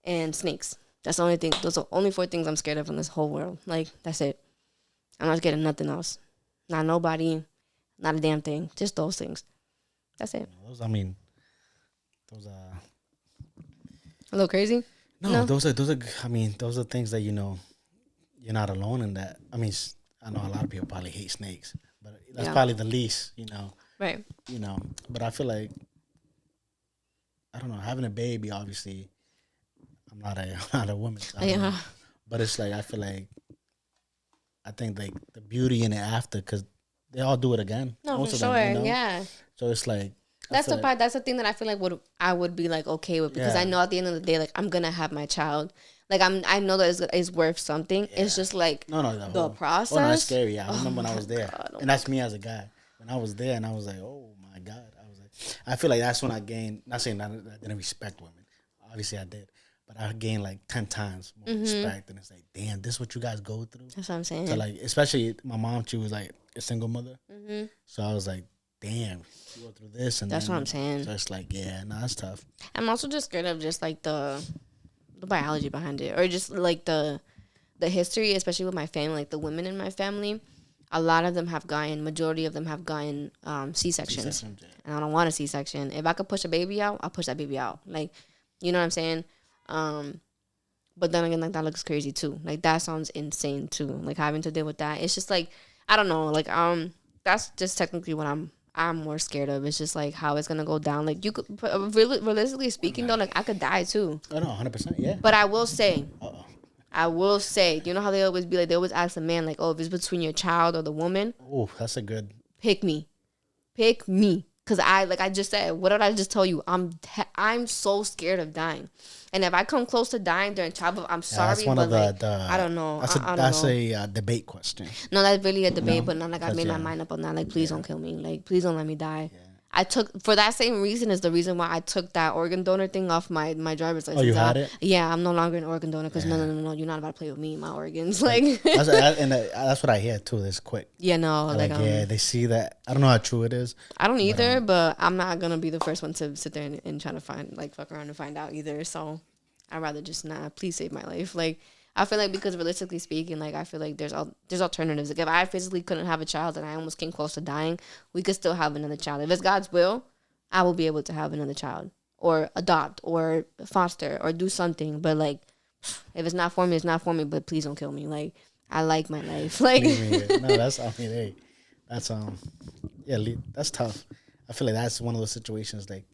and snakes. That's the only thing. Those are only 4 things I'm scared of in this whole world. Like that's it. I'm not scared of nothing else. Not nobody, not a damn thing. Just those things. That's it. Those are a little crazy. No, those are those are things that you know you're not alone in that. I mean, I know a lot of people probably hate snakes, but that's probably the least, you know. Right. You know, but I feel like I don't know, having a baby. Obviously, I'm not a woman. So but it's like I feel like I think like the beauty in it after because they all do it again. No, most for of sure. them, you know? Yeah. So it's like. That's the part. That's the thing that I feel like I would be like okay with because I know at the end of the day like I'm gonna have my child. Like I know that it's worth something. Yeah. It's just like the process. Oh, no, that's scary. Yeah, I remember when I was there, and that's me as a guy. When I was there, and I was like, oh my god, I feel like that's when I gained. Not saying that I didn't respect women. Obviously, I did, but I gained like 10 times more respect. And it's like, damn, this is what you guys go through. That's what I'm saying. So like, especially my mom, she was like a single mother. So I was like, damn, you go through this, and that's what I'm saying. So it's like, yeah, no, that's tough. I'm also just scared of just like the biology behind it, or just like the history, especially with my family. Like the women in my family, a lot of them have majority of them have gotten C-sections, and I don't want a C-section. If I could push a baby out, I'll push that baby out. Like, you know what I'm saying? But then again, like that looks crazy too. Like that sounds insane too. Like having to deal with that. It's just like I don't know. Like that's just technically what I'm more scared of. It's just like how it's gonna go down. Like you could, realistically speaking, though, like I could die too. Oh no, 100%, yeah. But I will say, you know how they always be like, they always ask the man like, oh, if it's between your child or the woman. Oh, that's a good. Pick me. Cause I just said, what did I just tell you? I'm so scared of dying, and if I come close to dying during childbirth, I'm sorry, that's one but of like, the I don't know. That's a debate question. No, that's really a debate, but not like I made my mind up on that. Like, please don't kill me. Like, please don't let me die. Yeah. I took for that same reason is the reason why I took that organ donor thing off my driver's license. Oh, you had it? Yeah, I'm no longer an organ donor because no, you're not about to play with me and my organs. Like that's what I hear too. It's quick. Yeah, no, like they see that. I don't know how true it is. I don't either, but I'm not gonna be the first one to sit there and try to find fuck around and find out either. So I'd rather just not. Please save my life. Like I feel like because realistically speaking, like I feel like there's alternatives. Like if I physically couldn't have a child and I almost came close to dying, we could still have another child. If it's God's will, I will be able to have another child or adopt or foster or do something. But like, if it's not for me, it's not for me. But please don't kill me. Like I like my life. Like no, that's that's tough. I feel like that's one of those situations like,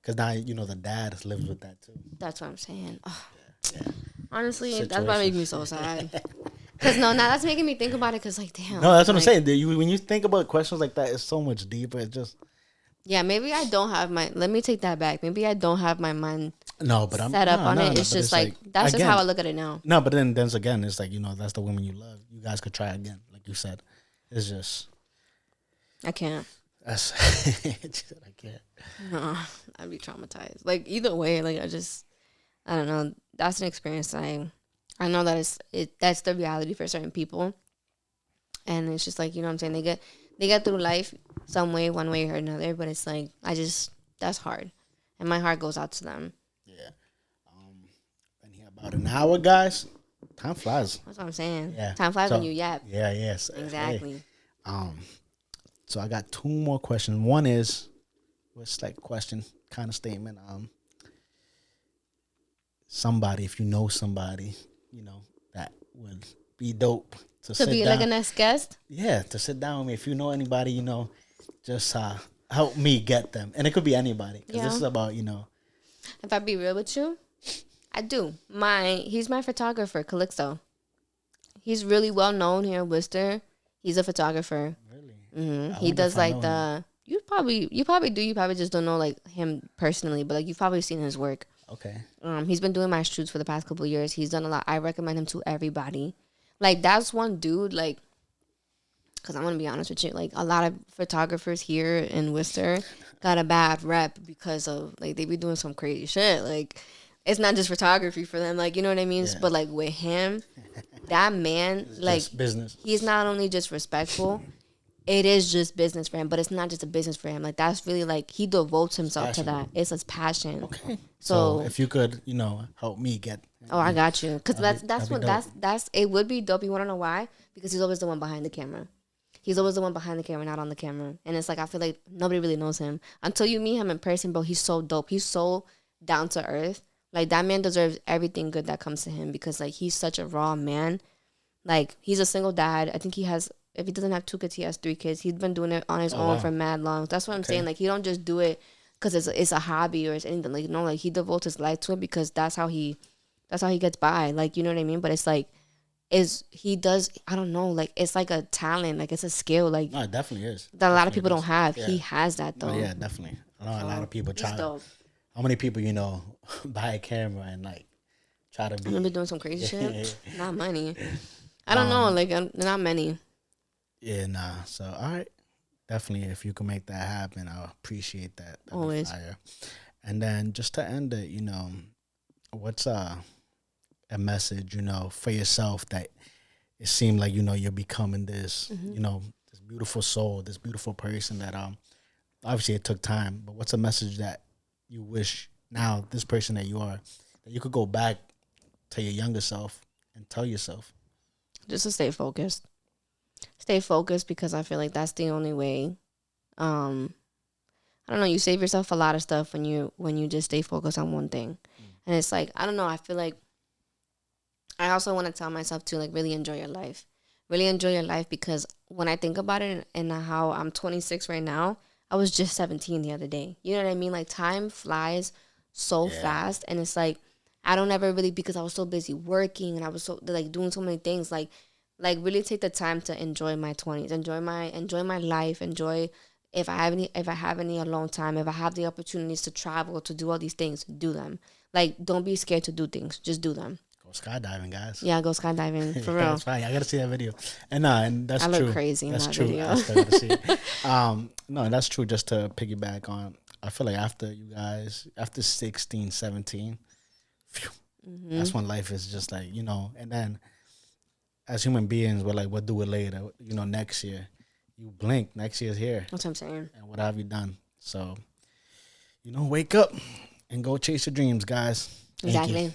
because now you know the dad lives with that too. That's what I'm saying. Oh. Yeah. Honestly, that's what makes me so sad. Cause now that's making me think about it. Cause like, damn. No, that's what I'm saying. When you think about questions like that, it's so much deeper. It just. Yeah, maybe I don't have my. Let me take that back. Maybe I don't have my mind No, but I'm set up no, on no, it. no. It's But just it's like like that's just again, how I look at it now. no. But then again, it's like that's the woman you love. You guys could try again, like you said. It's just I can't. that's she said I can't. No, I'd be traumatized. Like either way, like I don't know. That's an experience I know that that's the reality for certain people, and it's just like you know what I'm saying. They get through life some way, one way or another, but it's like that's hard, and my heart goes out to them. Yeah. Been here about an hour, guys. Time flies. That's what I'm saying. Yeah. Time flies So, when you yap. Yeah. Yes. Exactly. Hey, so I got two more questions. One is, what's like question kind of statement. Somebody, if you know somebody, that would be dope To be like a next guest. Yeah, to sit down with me. If you know anybody, just help me get them, and it could be anybody because this is about If I be real with you, I do. He's my photographer, Calixto. He's really well known here in Worcester. He's a photographer. Really. He does like the. You probably do. You probably just don't know like him personally, but like you've probably seen his work. Okay. He's been doing my shoots for the past couple of years. He's done a lot. I recommend him to everybody. Like that's one dude. Like, cause I'm gonna be honest with you. Like a lot of photographers here in Worcester got a bad rep because of like they be doing some crazy shit. Like it's not just photography for them. Like you know what I mean. Yeah. But like with him, that man, It's like just business. He's not only just respectful. It is just business for him, but it's not just a business for him. Like that's really like he devotes himself to that. It's his passion. Okay. So if you could, help me get. Oh, I got you. Because that's that'd be what dope. that's it would be dope. You want to know why? Because he's always the one behind the camera. He's always the one behind the camera, not on the camera. And it's like I feel like nobody really knows him until you meet him in person, bro. He's so dope. He's so down to earth. Like that man deserves everything good that comes to him because like he's such a raw man. Like he's a single dad. I think he has. If he doesn't have 2 kids, he has 3 kids. He's been doing it on his own for mad long. That's what I'm saying. Like he don't just do it because it's a hobby or it's anything. Like no, like he devotes his life to it because that's how he gets by. Like you know what I mean. But it's like he does. I don't know. Like it's like a talent. Like it's a skill. Like No, it definitely is. that a lot of people don't have. Yeah. He has that though. No, yeah, definitely. I know a lot of people try. Dope. How many people buy a camera and like try to be? I'm doing some crazy shit. Not money. I don't know. Like not many. Yeah, nah. So, all right. Definitely, if you can make that happen, I'll appreciate that. That'd Always. Fire. And then just to end it, what's a message, for yourself that it seemed like, you're becoming this, this beautiful soul, this beautiful person that obviously it took time, but what's a message that you wish now, this person that you are, that you could go back to your younger self and tell yourself? Just to stay focused. Stay focused because I feel like that's the only way. I don't know. You save yourself a lot of stuff when you just stay focused on one thing, and it's like I don't know. I feel like I also want to tell myself to like really enjoy your life, because when I think about it and how I'm 26 right now, I was just 17 the other day. You know what I mean? Like time flies so fast, and it's like I don't ever really because I was so busy working and I was so like doing so many things like really take the time to enjoy my 20s, enjoy my life, enjoy if I have any alone time, if I have the opportunities to travel, to do all these things, do them. Like don't be scared to do things, just do them. Go skydiving, guys. Yeah, go skydiving for real. That's fine. I gotta see that video. And that's true. I look crazy in that's that true. video. I still gotta see it. No, that's true. Just to piggyback on, I feel like after 16, 17, that's when life is just like, and then as human beings, we're like, we'll do it later. Next year. You blink, next year's here. That's what I'm saying. And what have you done? So, wake up and go chase your dreams, guys. Thank you. Exactly.